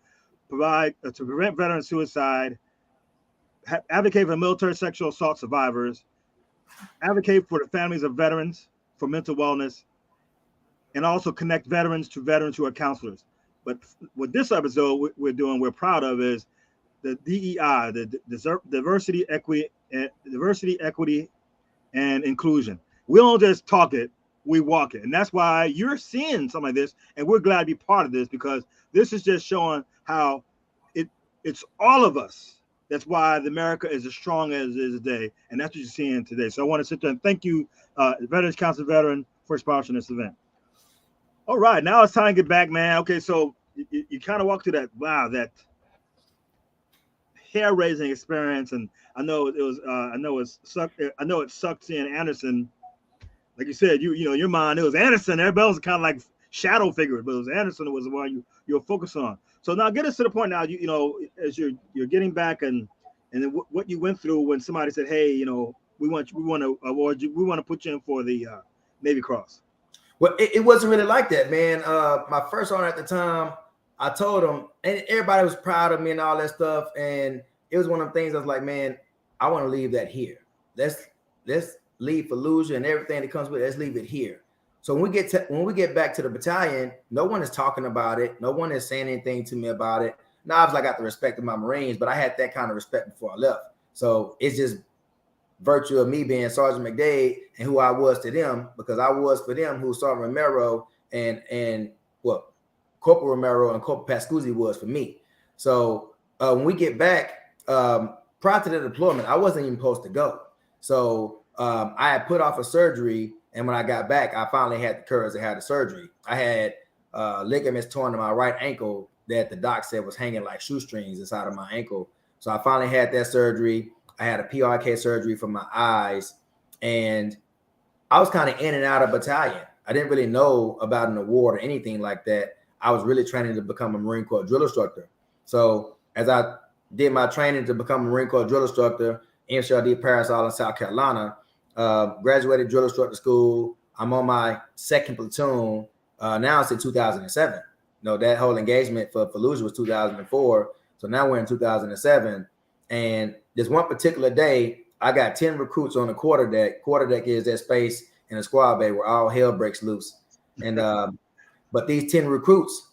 prevent veteran suicide, advocate for military sexual assault survivors, advocate for the families of veterans for mental wellness, and also connect veterans to veterans who are counselors. But with this episode we're proud of is the DEI, the diversity, equity, and inclusion. We don't just talk it, we walk it. And that's why you're seeing something like this, and we're glad to be part of this, because this is just showing how it's all of us. That's why America is as strong as it is today, and that's what you're seeing today. So I want to sit there and thank you, Veterans Council of Veterans, for sponsoring this event. All right, now it's time to get back, man. Okay, so you kind of walk through that hair-raising experience, and I know it sucked seeing Anderson. Like you said, your mind, it was Anderson. Everybody else was kind of like shadow figures, but it was Anderson that was the one you were focused on. So now get us to the point now, as you're getting back and what you went through when somebody said, hey, we want to award you, we want to put you in for the Navy Cross. Well, it wasn't really like that, man. My first honor at the time, I told them, and everybody was proud of me and all that stuff. And it was one of the things I was like, man, I want to leave that here. Let's leave Fallujah and everything that comes with it. Let's leave it here. So when we get back to the battalion, no one is talking about it. No one is saying anything to me about it. Now, obviously, I got the respect of my Marines, but I had that kind of respect before I left. So it's just virtue of me being Sergeant McDade and who I was to them, because I was for them who Sergeant Romero and Corporal Romero and Corporal Pascuzzi was for me. So when we get back, prior to the deployment, I wasn't even supposed to go. So I had put off a surgery, and when I got back, I finally had the courage to have the surgery. I had ligaments torn in my right ankle that the doc said was hanging like shoestrings inside of my ankle. So I finally had that surgery. I had a PRK surgery for my eyes, and I was kind of in and out of battalion. I didn't really know about an award or anything like that. I was really training to become a Marine Corps drill instructor. So as I did my training to become a Marine Corps drill instructor, MCRD Paris Island, South Carolina, graduated drill instructor school. I'm on my second platoon. Now it's in 2007. No, that whole engagement for Fallujah was 2004. So now we're in 2007. And this one particular day, I got 10 recruits on the quarterdeck. Quarterdeck is that space in a squad bay where all hell breaks loose. And but these 10 recruits,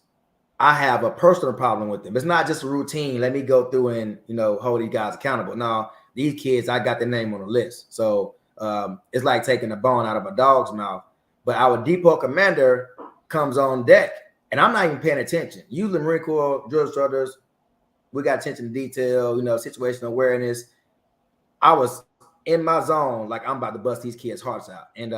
I have a personal problem with them. It's not just a routine. Let me go through and hold these guys accountable. No, these kids, I got their name on the list. So it's like taking a bone out of a dog's mouth. But our depot commander comes on deck, and I'm not even paying attention. Usually Marine Corps drill instructors, we got attention to detail, situational awareness. I was in my zone, like I'm about to bust these kids' hearts out. And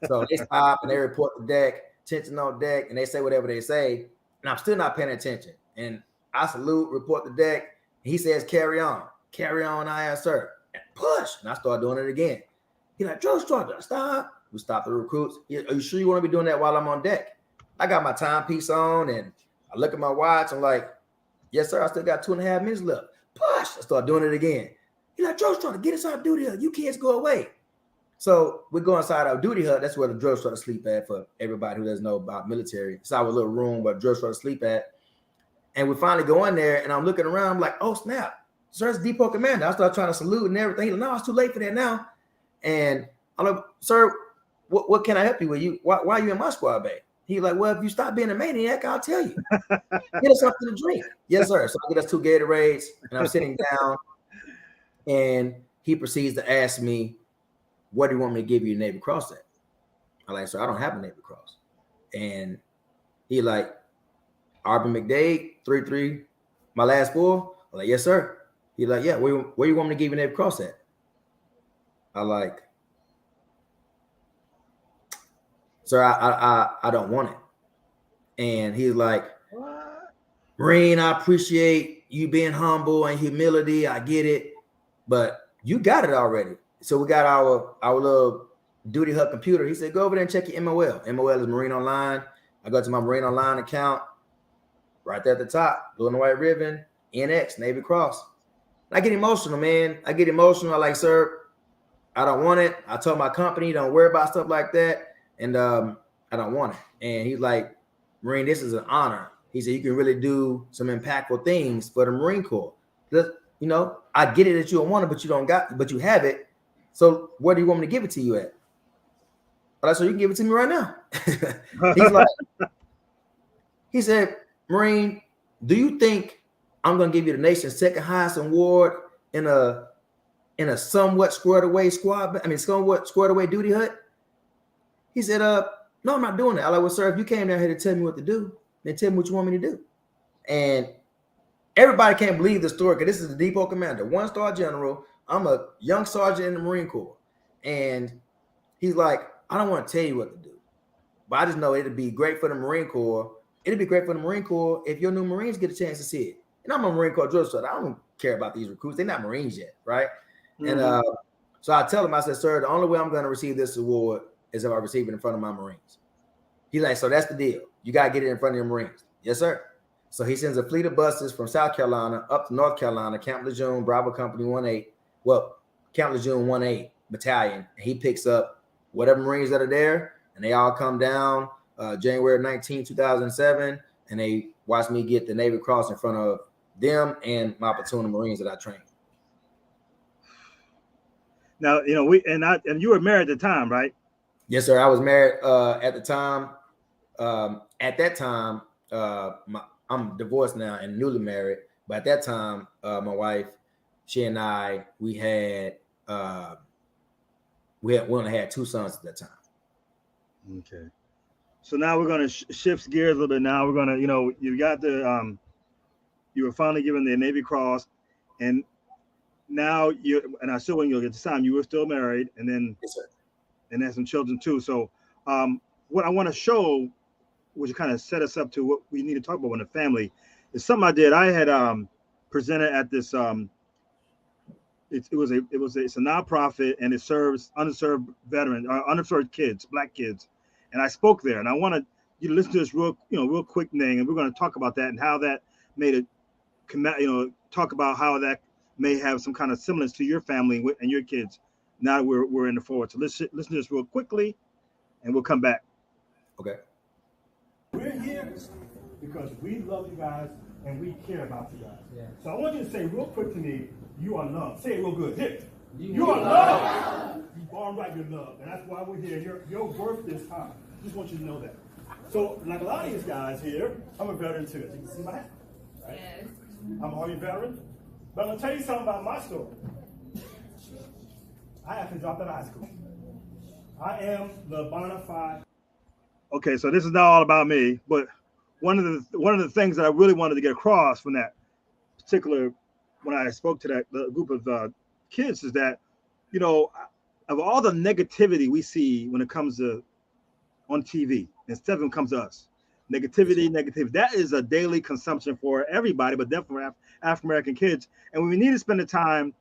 so they stop and they report the deck, tension on deck, and they say whatever they say, and I'm still not paying attention. And I salute, report the deck, and he says, carry on, aye, sir, and push. And I start doing it again. He's like, drill instructor, stop. We stop the recruits. Are you sure you want to be doing that while I'm on deck? I got my timepiece on, and I look at my watch. I'm like, yes, sir, I still got 2.5 minutes left. Push. I start doing it again. He's like, drill instructor, get inside duty hut. You kids go away. So we go inside our duty hut. That's where the drill instructor sleep at for everybody who doesn't know about military. It's our little room where the drill instructor sleep at. And we finally go in there, and I'm looking around. I'm like, oh, snap. Sir's depot commander. I start trying to salute and everything. He's like, no, it's too late for that now. And I'm like, sir, what can I help you with? Why are you in my squad bay? He's like, well, if you stop being a maniac, I'll tell you. Get us something to drink. Yes, sir. So I get us 2 Gatorades, and I'm sitting down, and he proceeds to ask me, what do you want me to give you a Navy Cross at? I'm like, sir, I don't have a Navy Cross. And he like, Aubrey McDade, 3-3, my last 4. I'm like, yes, sir. He's like, yeah, where you want me to give you a Navy Cross at? I like, sir, I don't want it. And he's like, what? Marine, I appreciate you being humble and humility. I get it, but you got it already. So we got our little duty hut computer. He said, go over there and check your MOL. MOL is Marine Online. I go to my Marine Online account. Right there at the top, blue and white ribbon, NX, Navy Cross. I get emotional, man. I get emotional. I like, sir, I don't want it. I told my company, don't worry about stuff like that. And I don't want it. And he's like, Marine, this is an honor. He said, you can really do some impactful things for the Marine Corps. I get it that you don't want it, but you have it. So where do you want me to give it to you at? All right, so you can give it to me right now. He's like, he said, Marine, do you think I'm going to give you the nation's second highest award in a somewhat squared away somewhat squared away duty hut? He said, no, I'm not doing that. I like, well, sir, if you came down here to tell me what to do, then tell me what you want me to do. And everybody can't believe the story because this is the depot commander, 1-star general. I'm a young sergeant in the Marine Corps. And he's like, I don't want to tell you what to do, but I just know it'd be great for the Marine Corps. It'd be great for the Marine Corps if your new Marines get a chance to see it. And I'm a Marine Corps drill instructor. I don't care about these recruits. They're not Marines yet, right? Mm-hmm. And so I tell him, I said, sir, the only way I'm going to receive this award is if I receive it in front of my Marines. He's like, so that's the deal. You got to get it in front of your Marines. Yes, sir. So he sends a fleet of buses from South Carolina up to North Carolina, Camp Lejeune, Bravo Company 1-8. Well, Camp Lejeune 1-8 Battalion. And he picks up whatever Marines that are there, and they all come down January 19, 2007, and they watch me get the Navy Cross in front of them and my platoon of Marines that I trained. Now, and you were married at the time, right? Yes, sir. I was married at the time. At that time, I'm divorced now and newly married. But at that time, my wife, she and I, we only had 2 sons at that time. Okay. So now we're going to shift gears a little bit. Now we're going to, you got the, you were finally given the Navy Cross, and now and I still, when you get the time, you were still married, and then, yes, sir, and had some children too. So what I want to show, which kind of set us up to what we need to talk about in the family, is something I did. I had presented at this it's a nonprofit, and it serves underserved veterans, underserved kids, Black kids. And I spoke there, and I wanted you to listen to this real quick thing, and we're going to talk about that and how that made it, talk about how that may have some kind of semblance to your family and your kids. Now that we're in the forward. So listen to this real quickly, and we'll come back. Okay. We're here because we love you guys and we care about you guys. Yeah. So I want you to say real quick to me, you are loved. Say it real good. Hit. You are loved. You born right, you're loved. And that's why we're here. Your worth is high. Just want you to know that. So like a lot of these guys here, I'm a veteran too. You can see my hat. Right? Yes. I'm an Army veteran. But I'm going to tell you something about my story. I actually dropped out of high school. I am the bona fide. Okay, so this is not all about me, but one of the things that I really wanted to get across from that particular, when I spoke to the group of kids, is that, of all the negativity we see when it comes to on TV, instead of it comes to us, negativity. That is a daily consumption for everybody, but definitely for African American kids. And we need to spend the time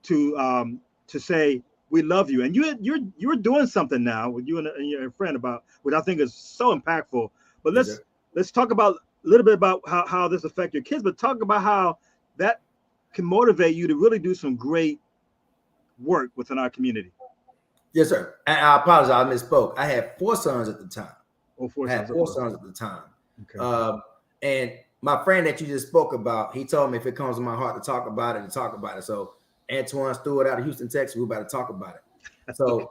to say we love you. And you're doing something now with you and your friend about, which I think is so impactful. But let's talk about a little bit about how this affects your kids, but talk about how that can motivate you to really do some great work within our community. Yes, sir. And I apologize, I misspoke. I had 4 sons at the time. I had 4 sons at the time. Okay. And my friend that you just spoke about, he told me if it comes to my heart to talk about it, to talk about it. So Antoine Stewart out of Houston, Texas, we're about to talk about it. So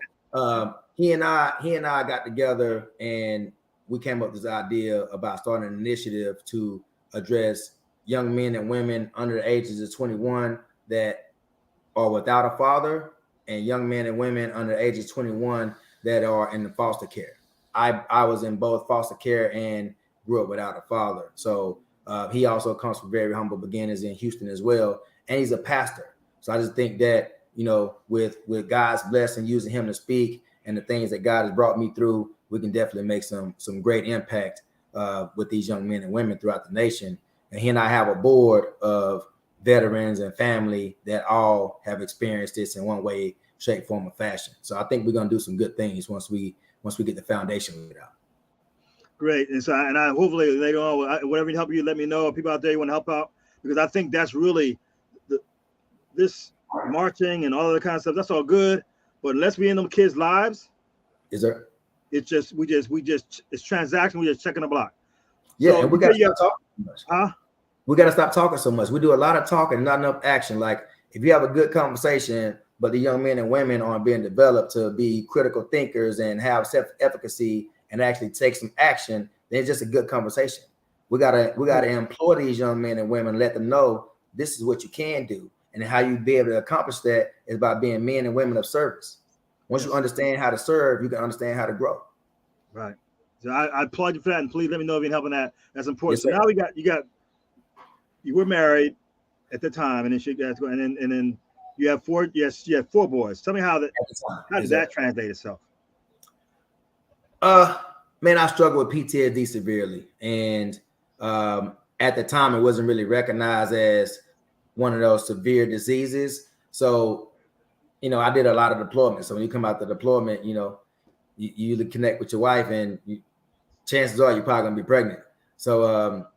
he and I got together and we came up with this idea about starting an initiative to address young men and women under the ages of 21 that are without a father, and young men and women under the age of 21 that are in the foster care. I was in both foster care and grew up without a father. So he also comes from very humble beginnings in Houston as well. And he's a pastor. So I just think that, with God's blessing, using him to speak and the things that God has brought me through, we can definitely make some great impact with these young men and women throughout the nation. And he and I have a board of veterans and family that all have experienced this in one way, shape, form, or fashion. So I think we're going to do some good things once we get the foundation laid out. Great. And so, I hopefully later on, whatever help you, let me know. People out there you want to help out, because I think that's really this marching and all of the kind of stuff. That's all good, but unless we in them kids' lives, is there? It's just we just it's transaction. We just checking the block. Yeah, so, and we got to stop talking so much. Huh? We got to stop talking so much. We do a lot of talking, not enough action. Like if you have a good conversation, but the young men and women aren't being developed to be critical thinkers and have self-efficacy and actually take some action, then it's just a good conversation. We gotta employ these young men and women, let them know this is what you can do, and how you be able to accomplish that is by being men and women of service. Once you understand how to serve, you can understand how to grow. Right. So I applaud you for that, and please let me know if you're helping that. That's important. Yes, so now you were married at the time, and then and then you have 4. Yes, you have 4 boys. Tell me how did that translate itself? Man, I struggled with PTSD severely, and at the time, it wasn't really recognized as one of those severe diseases. So, I did a lot of deployment. So when you come out the deployment, you connect with your wife, and chances are you're probably gonna be pregnant. So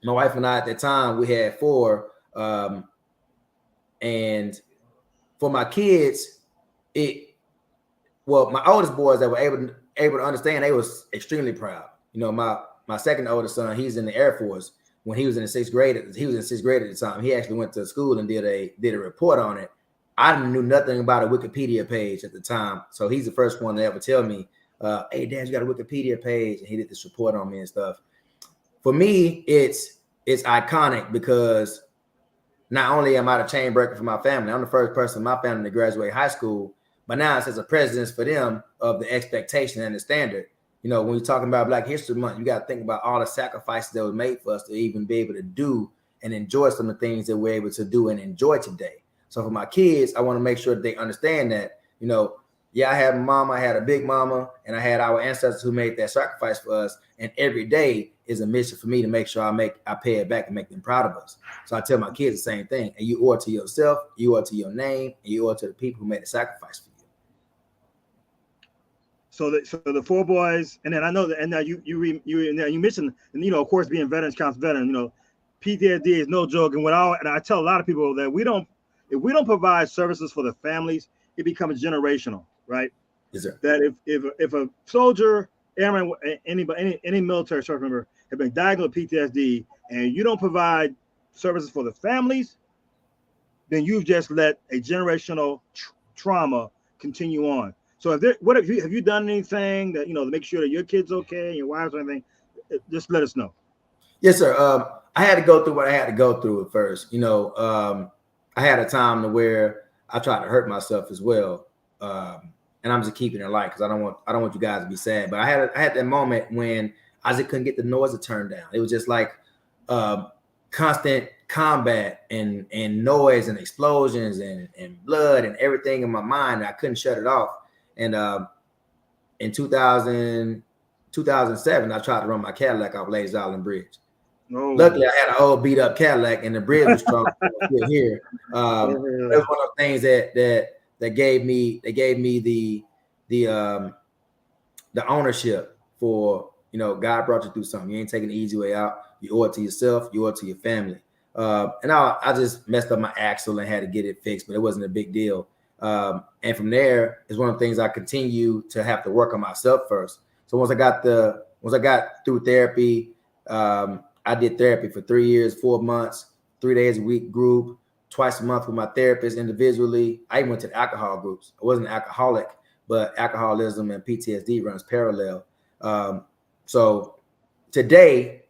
my wife and I at that time, we had 4, and for my kids, my oldest boys that were able to understand, they was extremely proud. My second oldest son, he's in the Air Force. When he was in the 6th grade, he was in 6th grade at the time. He actually went to school and did a report on it. I knew nothing about a Wikipedia page at the time, so he's the first one to ever tell me, "Hey, Dad, you got a Wikipedia page?" And he did this report on me and stuff. For me, it's iconic because not only am I the chain breaker for my family, I'm the first person in my family to graduate high school, but now it says a precedence for them of the expectation and the standard. When you're talking about Black History Month, you got to think about all the sacrifices that were made for us to even be able to do and enjoy some of the things that we're able to do and enjoy today. So for my kids, I want to make sure that they understand that, Yeah, I had mama, I had a big mama, and I had our ancestors who made that sacrifice for us. And every day is a mission for me to make sure I pay it back and make them proud of us. So I tell my kids the same thing. And you owe it to yourself, you owe it to your name, and you owe it to the people who made the sacrifice for you. So the four boys, and then I know that, and now you mentioned, and of course, being veterans counts veteran. PTSD is no joke, and I tell a lot of people that if we don't provide services for the families, it becomes generational, right? Yes, sir. That if a soldier, airman, any military service member have been diagnosed with PTSD, and you don't provide services for the families, then you've just let a generational trauma continue on. So have you done anything that to make sure that your kid's okay and your wife's or anything? Just let us know. Yes, sir. I had to go through what I had to go through at first. I had a time to where I tried to hurt myself as well, and I'm just keeping it light because I don't want you guys to be sad. But I had that moment when I just couldn't get the noise to turn down. It was just like constant combat and noise and explosions and blood and everything in my mind. I couldn't shut it off. And in 2007, I tried to run my Cadillac off Ladies Island Bridge. Oh. Luckily, I had an old beat up Cadillac, and the bridge was strong here. It was one of the things that gave me the ownership for God brought you through something. You ain't taking the easy way out. You owe it to yourself. You owe it to your family. And I just messed up my axle and had to get it fixed, but it wasn't a big deal. And from there is one of the things I continue to have to work on myself first. So once I got through therapy, I did therapy for 3 years, 4 months, 3 days a week group, twice a month with my therapist individually. I even went to the alcohol groups. I wasn't an alcoholic, but alcoholism and PTSD runs parallel. So today,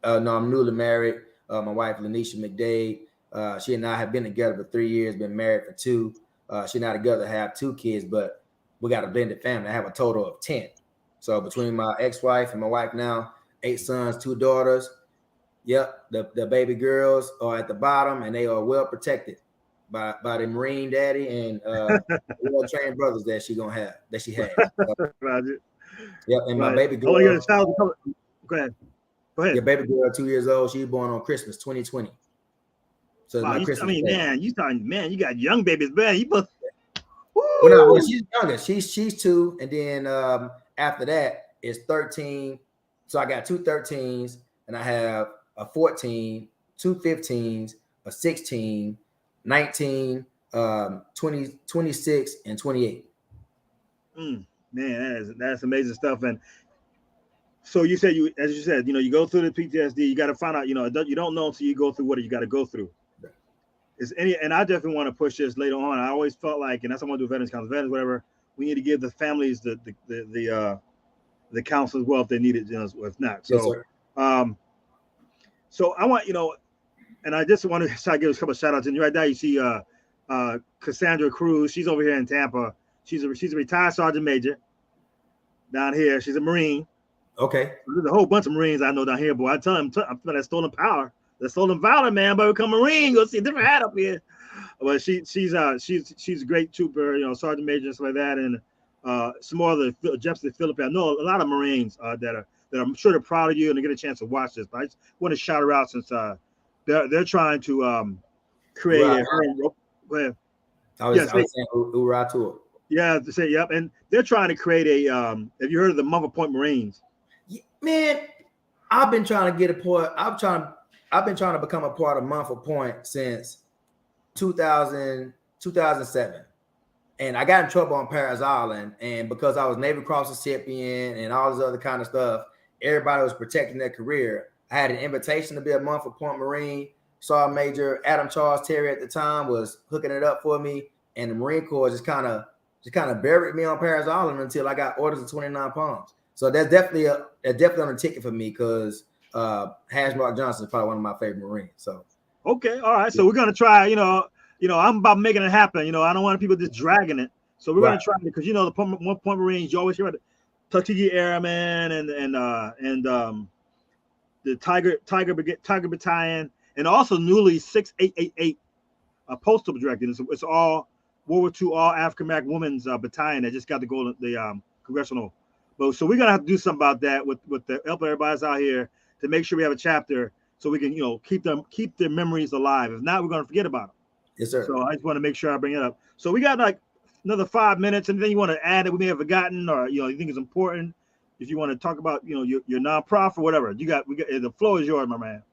I'm newly married. My wife, Lanisha McDade, she and I have been together for 3 years, been married for 2. She and I together have 2 kids, but we got a blended family. I have a total of 10. So between my ex-wife and my wife now, 8 sons, 2 daughters. Yep, the baby girls are at the bottom, and they are well protected by the Marine daddy and well-trained brothers that she has. Roger. Yep, and my baby girl. Go ahead. Your baby girl, 2 years old. She was born on Christmas 2020. So wow, you got young babies, man. You both. Well, no, she's younger. She's 2, and then after that is 13. So I got 2 13s, and I have a 14, 2 15s, a 16, 19, 20, 26, and 28. Man, that's amazing stuff. And so you said you go through the PTSD. You got to find out. You don't know until you go through what you got to go through. And I definitely want to push this later on. I always felt like, and that's what I'm gonna do, veterans council, veterans, whatever. We need to give the families the counsel as well if they need it, if not. So, yes, so I want and I just want to give a couple of shout outs. And right now you see Cassandra Cruz. She's over here in Tampa. She's a retired sergeant major down here. She's a Marine. Okay. There's a whole bunch of Marines I know down here, boy. I tell them, I'm feeling that stolen power. The stolen valor, man, but become a Marine. Go see a different hat up here. But she's a great trooper, sergeant major and stuff like that, and some more of the Jefferson Philippines. I know a lot of Marines that I'm sure they're proud of you and they get a chance to watch this. But I just want to shout her out since they're trying to create a. Go ahead. I was saying hoorah to it. Yeah, to say yep, and they're trying to create a. Have you heard of the Mother Point Marines? Man, I've been trying to get a point. I've been trying to become a part of Mumford Point since 2007. And I got in trouble on Paris Island. And because I was Navy Cross recipient and all this other kind of stuff, everybody was protecting their career. I had an invitation to be a Mumford Point Marine. Sergeant Major Adam Charles Terry at the time was hooking it up for me. And the Marine Corps just kind of buried me on Paris Island until I got orders of 29 Palms. So that's definitely on the ticket for me because Mark Johnson is probably one of my favorite Marines. So okay, all right. So we're gonna try. I'm about making it happen. I don't want people just dragging it. So we're gonna try because the 1 Point Marines. You always hear about the Tuskegee Airmen and the Tiger Battalion, and also newly 6888 postal director. It's all World War II all African American women's battalion that just got to go to the congressional. But so we're gonna have to do something about that with the help everybody's out here to make sure we have a chapter so we can keep their memories alive. If not, we're gonna forget about them. Yes, sir. So I just want to make sure I bring it up. So we got like another 5 minutes. Anything you want to add that we may have forgotten, or you think is important? If you want to talk about your nonprofit or whatever, we got the floor is yours, my man.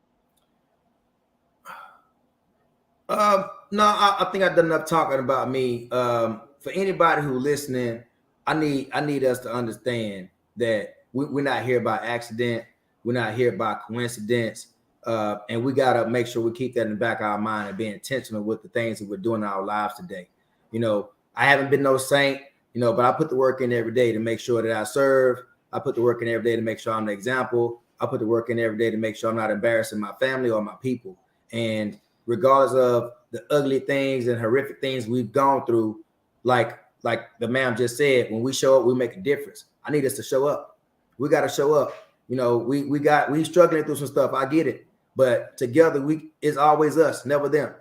No, I think I've done enough talking about me. For anybody who's listening, I need us to understand that we're not here by accident. We're not here by coincidence. And we got to make sure we keep that in the back of our mind and be intentional with the things that we're doing in our lives today. I haven't been no saint, but I put the work in every day to make sure that I serve. I put the work in every day to make sure I'm the example. I put the work in every day to make sure I'm not embarrassing my family or my people. And regardless of the ugly things and horrific things we've gone through, like the ma'am just said, when we show up, we make a difference. I need us to show up. We got to show up. We struggling through some stuff. I get it. But together, it's always us, never them.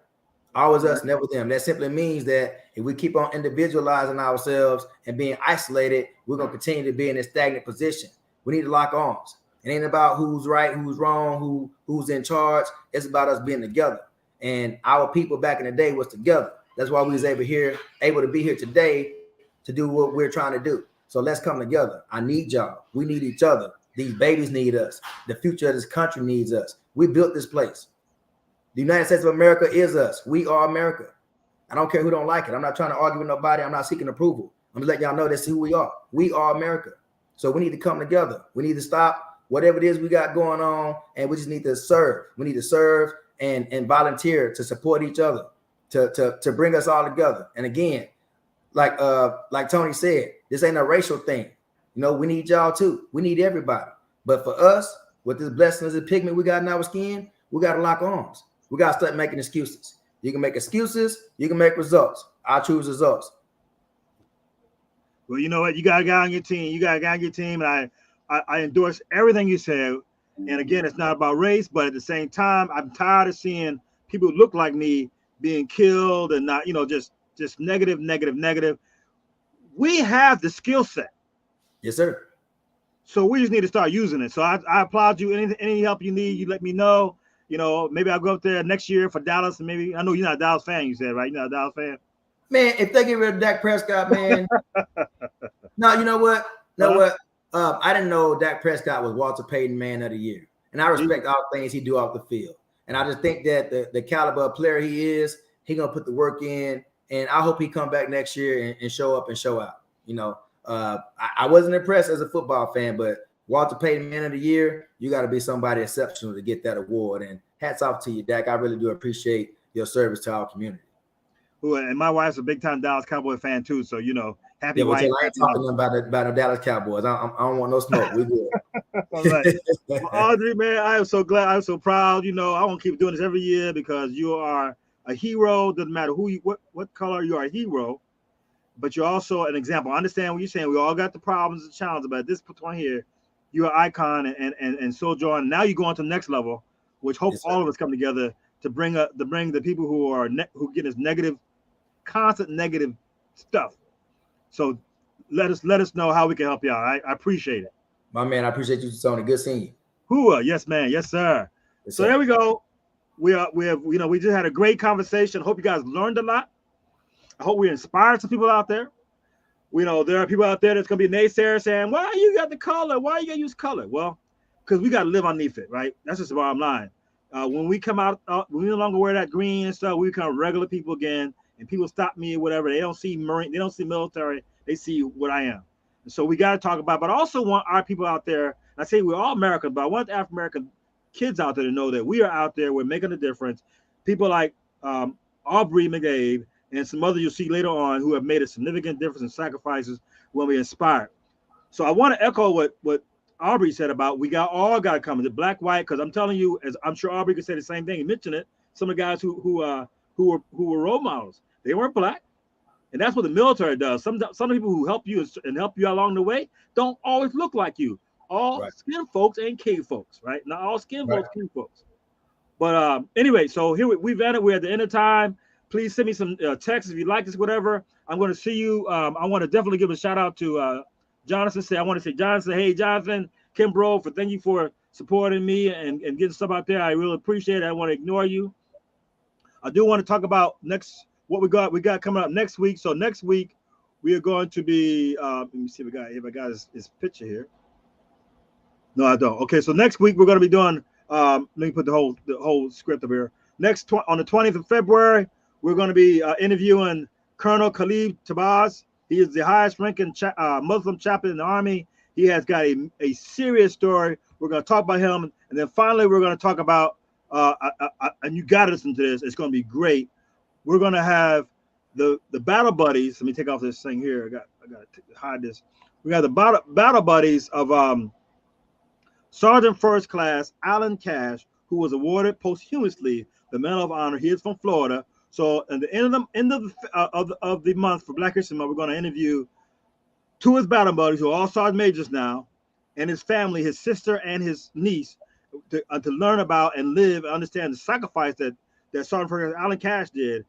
Always us, never them. That simply means that if we keep on individualizing ourselves and being isolated, we're going to continue to be in a stagnant position. We need to lock arms. It ain't about who's right, who's wrong, who's in charge. It's about us being together. And our people back in the day was together. That's why we was able to be here today to do what we're trying to do. So let's come together. I need y'all. We need each other. These babies need us. The future of this country needs us. We built this place. The United States of America is us. We are America. I don't care who don't like it. I'm not trying to argue with nobody. I'm not seeking approval. I'm just letting y'all know that's who we are. We are America. So we need to come together. We need to stop whatever it is we got going on, and we just need to serve. We need to serve and volunteer to support each other, to bring us all together. And again, like Tony said, this ain't a racial thing. We need y'all too. We need everybody. But for us, with this blessing as a pigment we got in our skin, we got to lock arms. We got to start making excuses. You can make excuses. You can make results. I choose results. Well, you know what? You got a guy on your team. And I endorse everything you said. And again, it's not about race, but at the same time, I'm tired of seeing people who look like me being killed and not, just negative. We have the skill set. Yes, sir. So we just need to start using it. So I applaud you. Any help you need, you let me know. Maybe I'll go up there next year for Dallas, and maybe I know you're not a Dallas fan. You said, right? You're not a Dallas fan. Man, if they get rid of Dak Prescott, man. No, you know what? I didn't know Dak Prescott was Walter Payton Man of the Year, and I respect all the things he do off the field. And I just think that the caliber of player he is, he gonna put the work in, and I hope he come back next year and show up and show out. I wasn't impressed as a football fan, but Walter Payton Man of the Year, you got to be somebody exceptional to get that award. And hats off to you, Dak. I really do appreciate your service to our community. And my wife's a big time Dallas Cowboy fan too, so happy wife. I ain't talking about the Dallas Cowboys. I don't want no smoke. We good. All right. Well, Audrey, man, I am so glad. I'm so proud. I want to keep doing this every year because you are a hero. Doesn't matter what color you are, a hero. But you're also an example. I understand what you're saying. We all got the problems and challenges, but at this point here, you're an icon and soldier. And now you go on to the next level, which hope all of us come together to bring the people who get this constant negative stuff. So let us know how we can help you out. I appreciate it. My man, I appreciate you, Tony. Good seeing you. Yes, man. Yes, sir. Yes, so sir. There we go. We just had a great conversation. Hope you guys learned a lot. I hope we inspired some people out there. There are people out there that's going to be naysayers saying, why you got the color? Why you got to use color? Well, because we got to live underneath it, right? That's just the bottom line. When we come out, we no longer wear that green and stuff, we become regular people again, and people stop me or whatever. They don't see Marine, they don't see military, they see what I am. And so we got to talk about, but I also want our people out there, I say we're all American, but I want the African-American kids out there to know that we are out there, we're making a difference. People like Aubrey McDade, and some others you'll see later on who have made a significant difference in sacrifices when we inspire. So I want to echo what Aubrey said about we all got to come, the black, white, because I'm telling you, as I'm sure Aubrey could say the same thing. He mentioned it. Some of the guys who were role models, they weren't black, and that's what the military does. Some of the people who help you and help you along the way don't always look like you. All skin folks ain't cave folks, right? Not all skin folks, cave folks. But anyway, so here we're at the end of time. Please send me some texts if you like this, whatever. I'm going to see you. I want to definitely give a shout out to Jonathan. I want to say, Jonathan, hey, Jonathan, Kimbrough, thank you for supporting me and getting stuff out there. I really appreciate it. I want to ignore you. I do want to talk about what we got coming up next week. So next week we are going to be. Let me see if I got his picture here. No, I don't. Okay, so next week we're going to be doing. Let me put the whole script up here. On the 20th of February, we're going to be interviewing Colonel Khalid Tabaz. He is the highest ranking Muslim chaplain in the Army. He has got a serious story. We're going to talk about him. And then finally, we're going to talk about, and you got to listen to this. It's going to be great. We're going to have the battle buddies. Let me take off this thing here. I got to hide this. We got the battle buddies of Sergeant First Class Alan Cash, who was awarded posthumously the Medal of Honor. He is from Florida. So at the end of the month for Black History Month, we're going to interview two of his battle buddies, who are all sergeant majors now, and his family, his sister and his niece, to learn about and live and understand the sacrifice that Sergeant First Class Alan Cash did.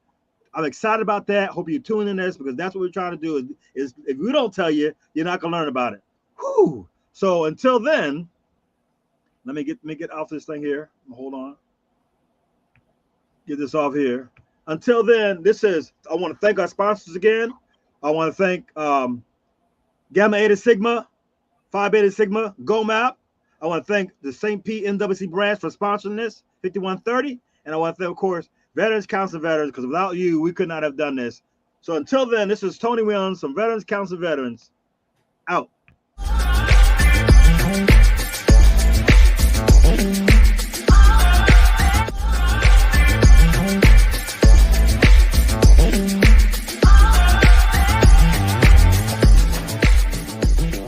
I'm excited about that. Hope you tune in this, because that's what we're trying to do. Is if we don't tell you, you're not going to learn about it. Whew. So until then, let me get off this thing here. Hold on. Get this off here. Until then, I want to thank our sponsors again. I want to thank Gamma Eta Sigma, Phi Beta Sigma, GoMap. I want to thank the St. Pete NWC branch for sponsoring this, 5130. And I want to thank, of course, Veterans Council Veterans, because without you, we could not have done this. So until then, this is Tony Williams from Veterans Council Veterans. Out.